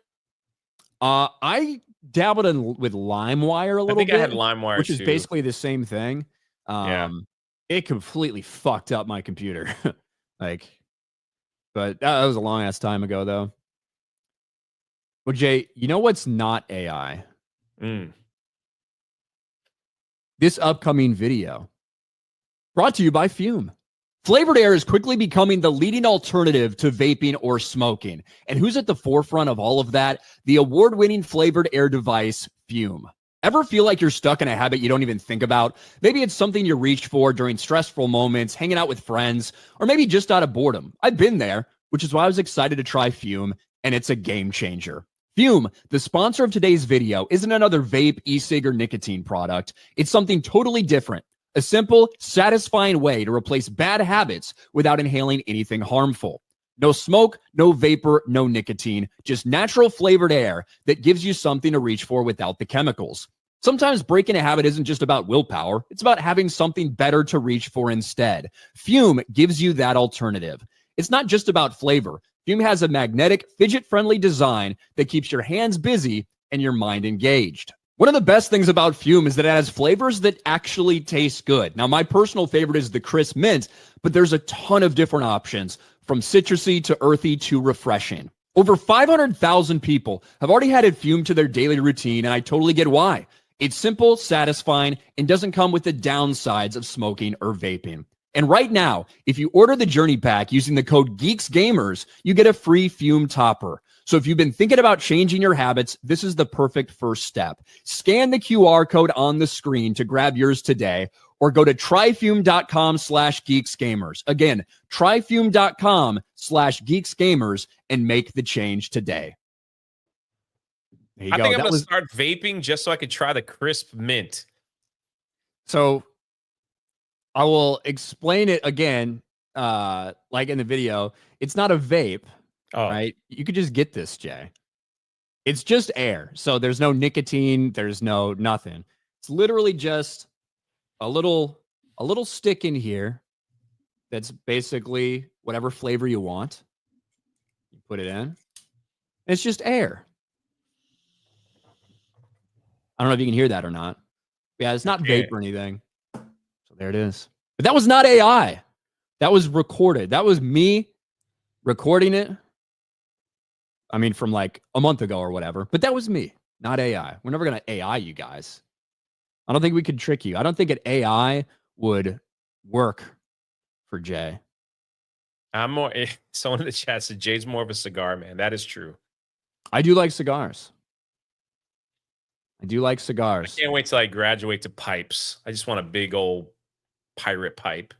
I dabbled with LimeWire a little I think bit. I had LimeWire which is too. basically the same thing. Yeah. It completely fucked up my computer. But that was a long ass time ago, though. Well, Jay, you know what's not AI? This upcoming video, brought to you by Fume. Flavored air is quickly becoming the leading alternative to vaping or smoking. And who's at the forefront of all of that? The award-winning flavored air device, Fume. Ever feel like you're stuck in a habit you don't even think about? Maybe it's something you reach for during stressful moments, hanging out with friends, or maybe just out of boredom. I've been there, which is why I was excited to try Fume, and it's a game changer. Fume, the sponsor of today's video, isn't another vape, e-cig, or nicotine product. It's something totally different. A simple, satisfying way to replace bad habits without inhaling anything harmful. No smoke, no vapor, no nicotine, just natural flavored air that gives you something to reach for without the chemicals. Sometimes breaking a habit isn't just about willpower. It's about having something better to reach for instead. Fume gives you that alternative. It's not just about flavor. Fume has a magnetic, fidget-friendly design that keeps your hands busy and your mind engaged. One of the best things about Fume is that it has flavors that actually taste good. Now, my personal favorite is the crisp mint, but there's a ton of different options, from citrusy to earthy to refreshing. Over 500,000 people have already added Fume to their daily routine, and I totally get why. It's simple, satisfying, and doesn't come with the downsides of smoking or vaping. And right now, if you order the Journey Pack using the code GeeksGamers, you get a free Fume topper. So if you've been thinking about changing your habits, this is the perfect first step. Scan the QR code on the screen to grab yours today, or go to tryfume.com/geeksgamers. Again, tryfume.com/geeksgamers and make the change today. There you I go. think I'm going to start vaping just so I could try the crisp mint. So I will explain it again, like in the video. It's not a vape, right? You could just get this, Jay. It's just air. So there's no nicotine. There's no nothing. It's literally just a little stick in here that's basically whatever flavor you want. You put it in. And it's just air. I don't know if you can hear that or not. Yeah, it's not vape or anything. So there it is. But that was not AI. That was recorded. That was me recording it. I mean, from like a month ago or whatever. But that was me, not AI. We're never going to AI you guys. I don't think we could trick you. I don't think an AI would work for Jay. I'm more. Someone in the chat said Jay's more of a cigar man. That is true. I do like cigars. I do like cigars. I can't wait till I graduate to pipes. I just want a big old pirate pipe,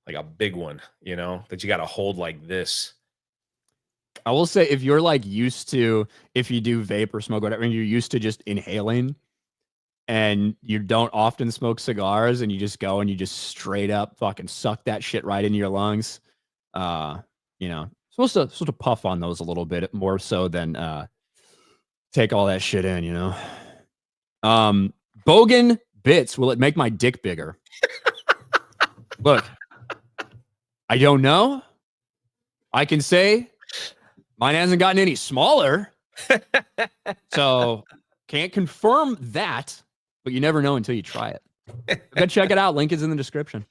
like a big one, you know, that you got to hold like this. I will say, if you're like used to, if you do vape or smoke, whatever, and you're used to just inhaling, and you don't often smoke cigars, and you just go and you just straight up fucking suck that shit right into your lungs, you know, supposed to puff on those a little bit more so than take all that shit in, you know. Bogan bits, will it make my dick bigger? Look, I don't know. I can say mine hasn't gotten any smaller. So can't confirm that, but you never know until you try it. Go check it out. Link is in the description.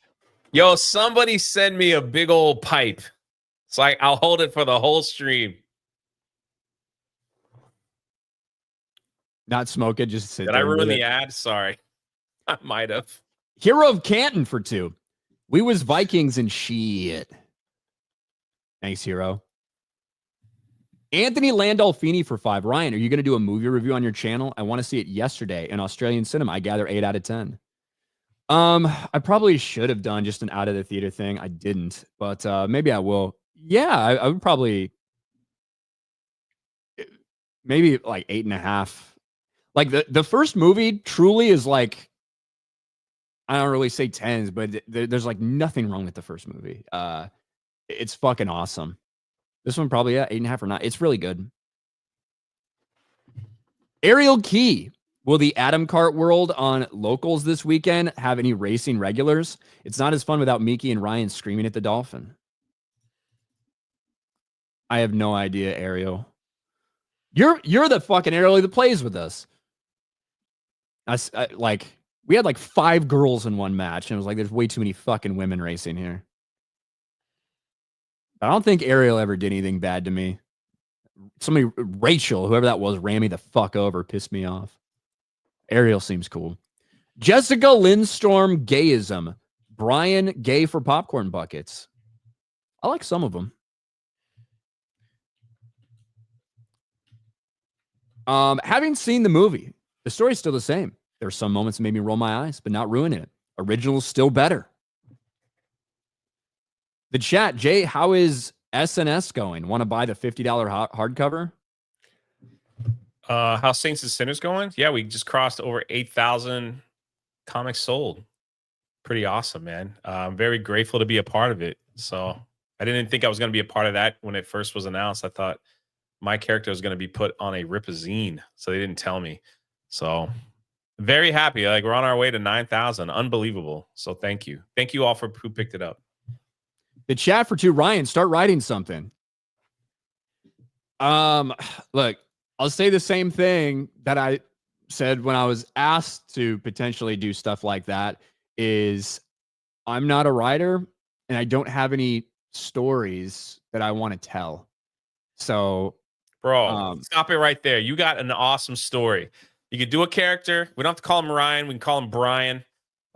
Yo, somebody send me a big old pipe. So I'll hold it for the whole stream. Not smoke it, just sit Did there. I and ruin do the it. ad? Sorry. I might have. Hero of Canton for 2. We was Vikings and shit. Thanks, Hero. Anthony Landolfini for 5. Ryan, are you going to do a movie review on your channel? I want to see it yesterday in Australian cinema. I gather 8 out of 10. I probably should have done just an out of the theater thing. I didn't, but maybe I will. Yeah, I would probably maybe like 8.5. Like the first movie truly is like, I don't really say 10s, but there's like nothing wrong with the first movie. It's fucking awesome. This one probably 8.5 or 9. It's really good. Ariel Key. Will the Adam Cart World on locals this weekend have any racing regulars? It's not as fun without Miki and Ryan screaming at the dolphin. I have no idea, Ariel. You're the fucking Ariel that plays with us. Like, we had like 5 girls in one match, and it was like, there's way too many fucking women racing here. I don't think Ariel ever did anything bad to me. Somebody, Rachel, whoever that was, ran me the fuck over, pissed me off. Ariel seems cool. Jessica Lindstorm Gayism. Brian Gay for popcorn buckets. I like some of them. Having seen the movie, the story's still the same. There are some moments that made me roll my eyes, but not ruin it. Original's still better. The chat, Jay, how is SNS going? Want to buy the $50 hardcover? How Saints and Sinners going? Yeah, we just crossed over 8,000 comics sold. Pretty awesome, man. I'm very grateful to be a part of it. So I didn't think I was going to be a part of that when it first was announced. I thought my character was going to be put on a Ripazine, so they didn't tell me. So very happy. Like, we're on our way to 9,000. Unbelievable. So thank you. Thank you all for who picked it up. The chat for 2, Ryan, start writing something. Look, I'll say the same thing that I said when I was asked to potentially do stuff like that is I'm not a writer and I don't have any stories that I want to tell. So, bro, stop it right there. You got an awesome story. You could do a character. We don't have to call him Ryan. We can call him Brian,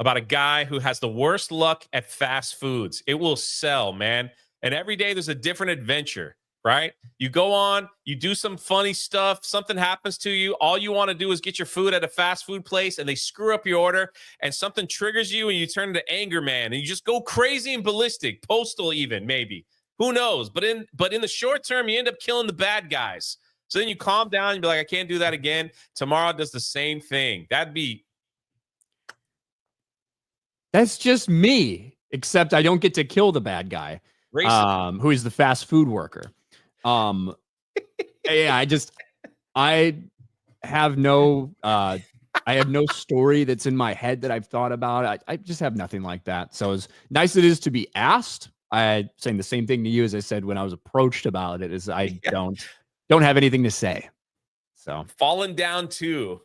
about a guy who has the worst luck at fast foods. It will sell, man. And every day there's a different adventure, right? You go on, you do some funny stuff, something happens to you. All you want to do is get your food at a fast food place and they screw up your order and something triggers you and you turn into Anger Man and you just go crazy and ballistic, postal even, maybe. Who knows? But in the short term, you end up killing the bad guys. So then you calm down and be like, I can't do that again. Tomorrow does the same thing. That's just me, except I don't get to kill the bad guy, who is the fast food worker. Yeah, I have no story that's in my head that I've thought about. I just have nothing like that. So as nice it is to be asked, I saying the same thing to you as I said when I was approached about it, is I don't have anything to say. So falling down to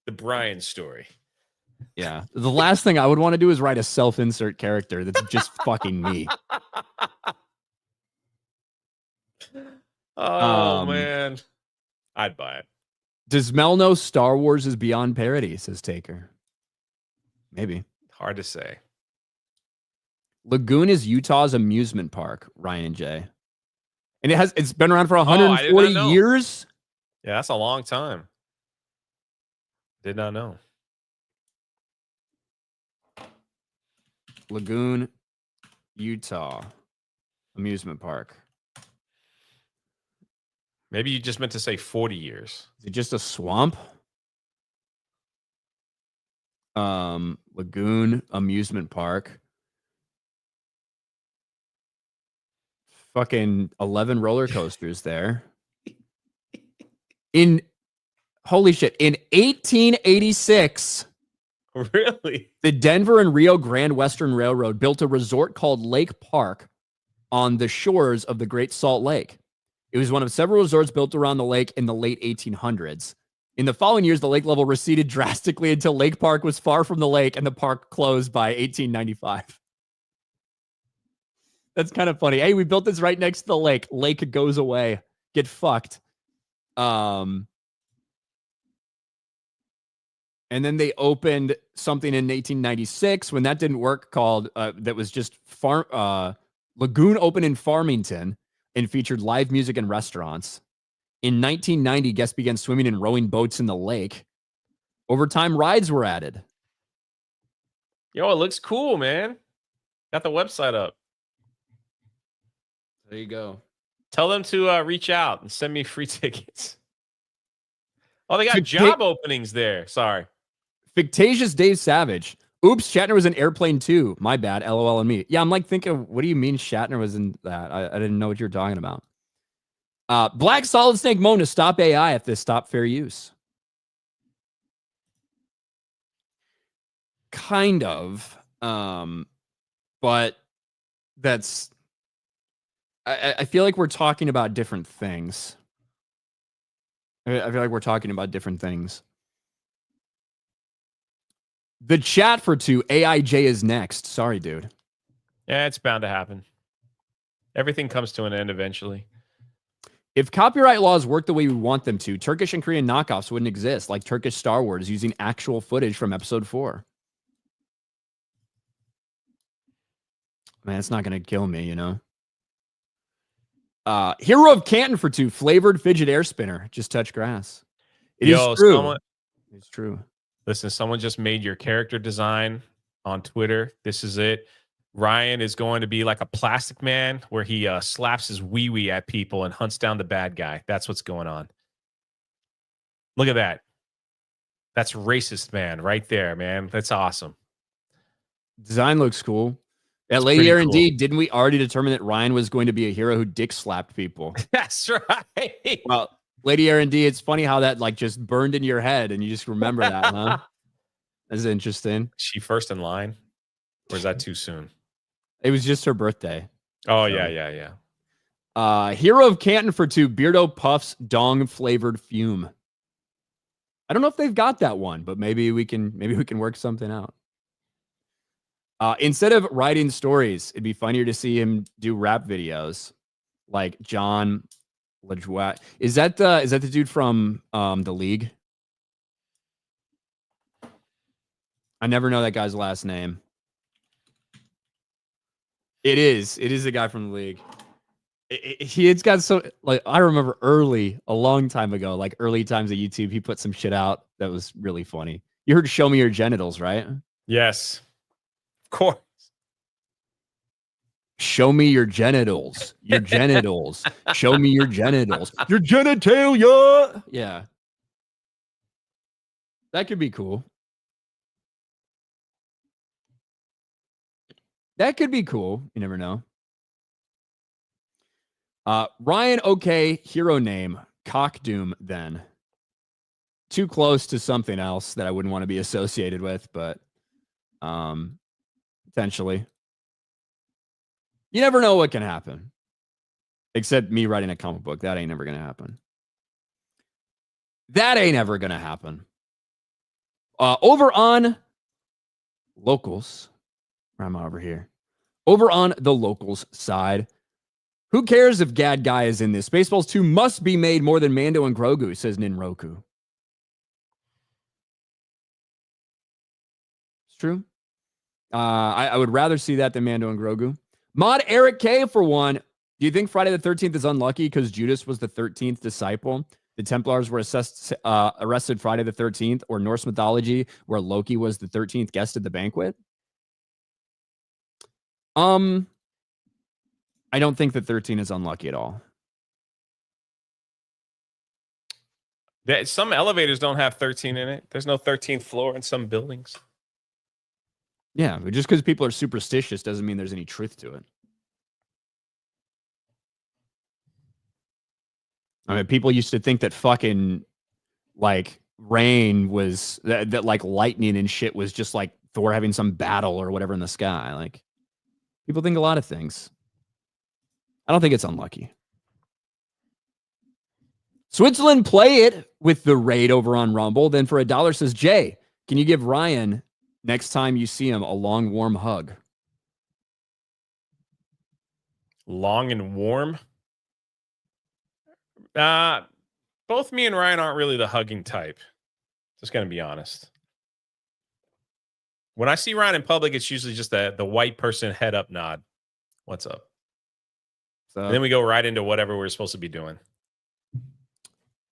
the Brian story. Yeah. The last thing I would want to do is write a self-insert character that's just fucking me. Oh, man. I'd buy it. Does Mel know Star Wars is beyond parody, says Taker? Maybe. Hard to say. Lagoon is Utah's amusement park, Ryan J. And it's been around for 140 years? Yeah, that's a long time. Did not know. Lagoon, Utah amusement park. Maybe you just meant to say 40 years. Is it just a swamp? Lagoon amusement park. Fucking 11 roller coasters there. Holy shit, in 1886. Really? The Denver and Rio Grande Western Railroad built a resort called Lake Park on the shores of the Great Salt Lake. It was one of several resorts built around the lake in the late 1800s. In the following years, the lake level receded drastically until Lake Park was far from the lake and the park closed by 1895. That's kind of funny. Hey, we built this right next to the lake. Lake goes away. Get fucked. And then they opened something in 1896 when that didn't work called that was just Lagoon opened in Farmington and featured live music and restaurants. In 1990, guests began swimming and rowing boats in the lake. Over time, rides were added. Yo, it looks cool, man. Got the website up. There you go. Tell them to reach out and send me free tickets. Oh, they got job openings there. Sorry. Fictitious Dave Savage. Oops, Shatner was in Airplane 2. My bad. LOL and me. Yeah, I'm like thinking, what do you mean Shatner was in that? I didn't know what you were talking about. Black Solid Snake Moan to stop AI if this stop fair use. Kind of. But that's... I feel like we're talking about different things. I feel like we're talking about different things. The chat for 2, AIJ is next. Sorry, dude. Yeah, it's bound to happen. Everything comes to an end eventually. If copyright laws work the way we want them to, Turkish and Korean knockoffs wouldn't exist, like Turkish Star Wars using actual footage from episode 4. Man, it's not going to kill me, you know? Hero of Canton for 2, flavored fidget air spinner. Just touch grass. It is true. It's true. Listen, someone just made your character design on Twitter. This is it. Ryan is going to be like a plastic man where he slaps his wee-wee at people and hunts down the bad guy. That's what's going on. Look at that. That's racist, man, right there, man. That's awesome. Design looks cool. At Lady R&D, didn't we already determine that Ryan was going to be a hero who dick slapped people? That's right. Well, Lady R&D, it's funny how that like just burned into your head and you just remember that, huh? That's interesting. She first in line? Or is that too soon? It was just her birthday. Oh, so. Yeah. Hero of Canton for 2, Beardo Puffs Dong flavored fume. I don't know if they've got that one, but maybe we can work something out. Instead of writing stories, it'd be funnier to see him do rap videos like John LeJoie. Is that the dude from The League? I never know that guy's last name. It is the guy from The League. It's got so like I remember a long time ago, like early times of YouTube, he put some shit out that was really funny. You heard "Show Me Your Genitals," right? Yes, of course. Show me your genitals. Your genitals. Show me your genitals. Your genitalia. Yeah. That could be cool. That could be cool. You never know. Ryan, okay. Hero name. Cockdoom, then. Too close to something else that I wouldn't want to be associated with, but potentially. You never know what can happen. Except me writing a comic book. That ain't never going to happen. That ain't ever going to happen. Over on locals. Where am I over here? Over on the locals side. Who cares if Gad Guy is in this? Spaceballs 2 must be made more than Mando and Grogu, says Ninroku. It's true. I would rather see that than Mando and Grogu. Mod Eric K for 1. Do you think Friday the 13th is unlucky because Judas was the 13th disciple? The Templars were arrested Friday the 13th, or Norse mythology where Loki was the 13th guest at the banquet? I don't think that 13 is unlucky at all. Some elevators don't have 13 in it. There's no 13th floor in some buildings. Yeah, but just because people are superstitious doesn't mean there's any truth to it. I mean, people used to think that fucking like rain was that like lightning and shit was just like Thor having some battle or whatever in the sky. Like people think a lot of things. I don't think it's unlucky. Switzerland play it with the raid over on Rumble. Then for $1 says, Jay, can you give Ryan next time you see him a long, warm hug? Long and warm? Both me and Ryan aren't really the hugging type. Just going to be honest. When I see Ryan in public, it's usually just the white person head up nod. What's up? So And then we go right into whatever we're supposed to be doing.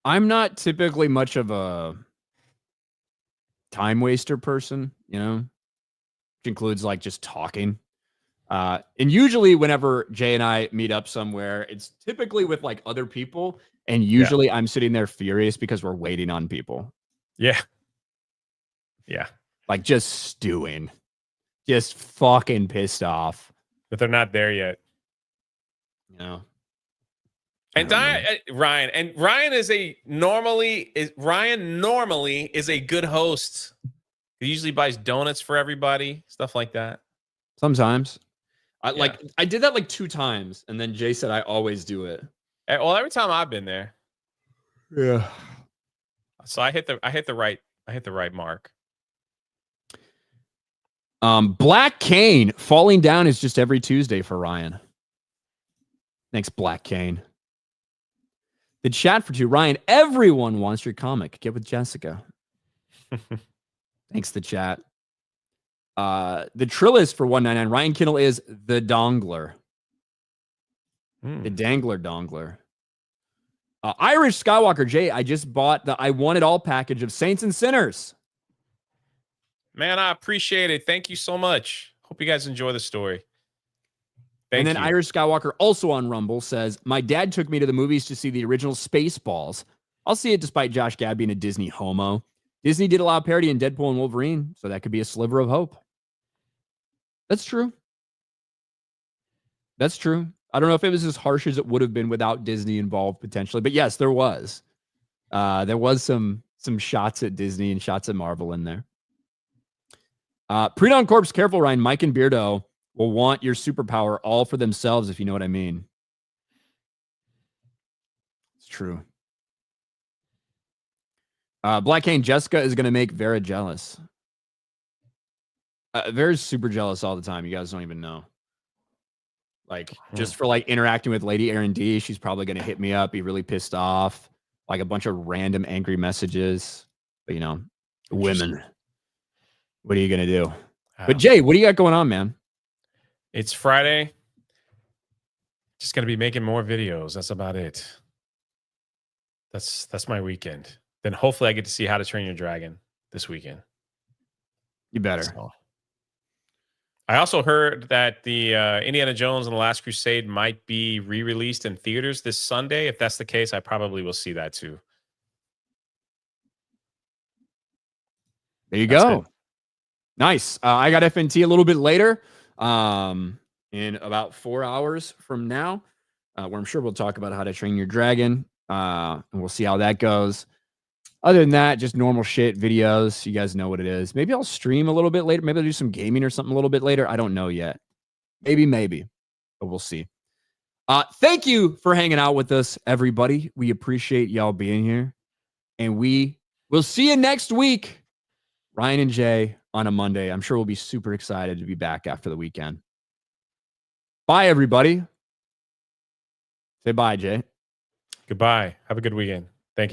I'm not typically much of a time waster person, you know, which includes like just talking. And usually whenever Jay and I meet up somewhere, it's typically with like other people. And usually I'm sitting there furious because we're waiting on people. Yeah. Yeah. Like just stewing, just fucking pissed off. But they're not there yet. You know? And Ryan normally is a good host. He usually buys donuts for everybody, stuff like that. Sometimes. I did that like 2 times, and then Jay said I always do it. Well, every time I've been there. Yeah. So I hit the right mark. Black Cane falling down is just every Tuesday for Ryan. Thanks, Black Cane. The chat for 2. Ryan, everyone wants your comic. Get with Jessica. Thanks, the chat. The Trillis for 199. Ryan Kindle is the Dongler. The Dangler Dongler. Irish Skywalker Jay, I just bought the I Want It All package of Saints and Sinners. Man, I appreciate it. Thank you so much. Hope you guys enjoy the story. And then Irish Skywalker, also on Rumble, says, my dad took me to the movies to see the original Spaceballs. I'll see it despite Josh Gad being a Disney homo. Disney did allow parody in Deadpool and Wolverine, so that could be a sliver of hope. That's true. That's true. I don't know if it was as harsh as it would have been without Disney involved potentially, but yes, there was. There was some shots at Disney and shots at Marvel in there. Pre-Dawn Corpse, careful, Ryan. Mike and Beardo will want your superpower all for themselves, if you know what I mean. It's true. Black Cane, Jessica is going to make Vera jealous. Vera's super jealous all the time. You guys don't even know. Like, just for like interacting with Lady Aaron D, she's probably going to hit me up, be really pissed off, like a bunch of random angry messages. But, you know, women. What are you going to do? But Jay, what do you got going on, man? It's Friday. Just going to be making more videos. That's about it. That's my weekend. Then hopefully I get to see How to Train Your Dragon this weekend. You better. So, I also heard that the Indiana Jones and the Last Crusade might be re-released in theaters this Sunday. If that's the case, I probably will see that too. There you go. Nice. I got FNT a little bit later, in about 4 hours from now, where I'm sure we'll talk about How to Train Your Dragon, and we'll see how that goes. Other than that, just normal shit, videos. You guys know what it is. Maybe I'll stream a little bit later. Maybe I'll do some gaming or something a little bit later. I don't know yet. Maybe, but we'll see. Thank you for hanging out with us, everybody. We appreciate y'all being here, and we will see you next week. Ryan and Jay on a Monday. I'm sure we'll be super excited to be back after the weekend. Bye, everybody. Say bye, Jay. Goodbye. Have a good weekend.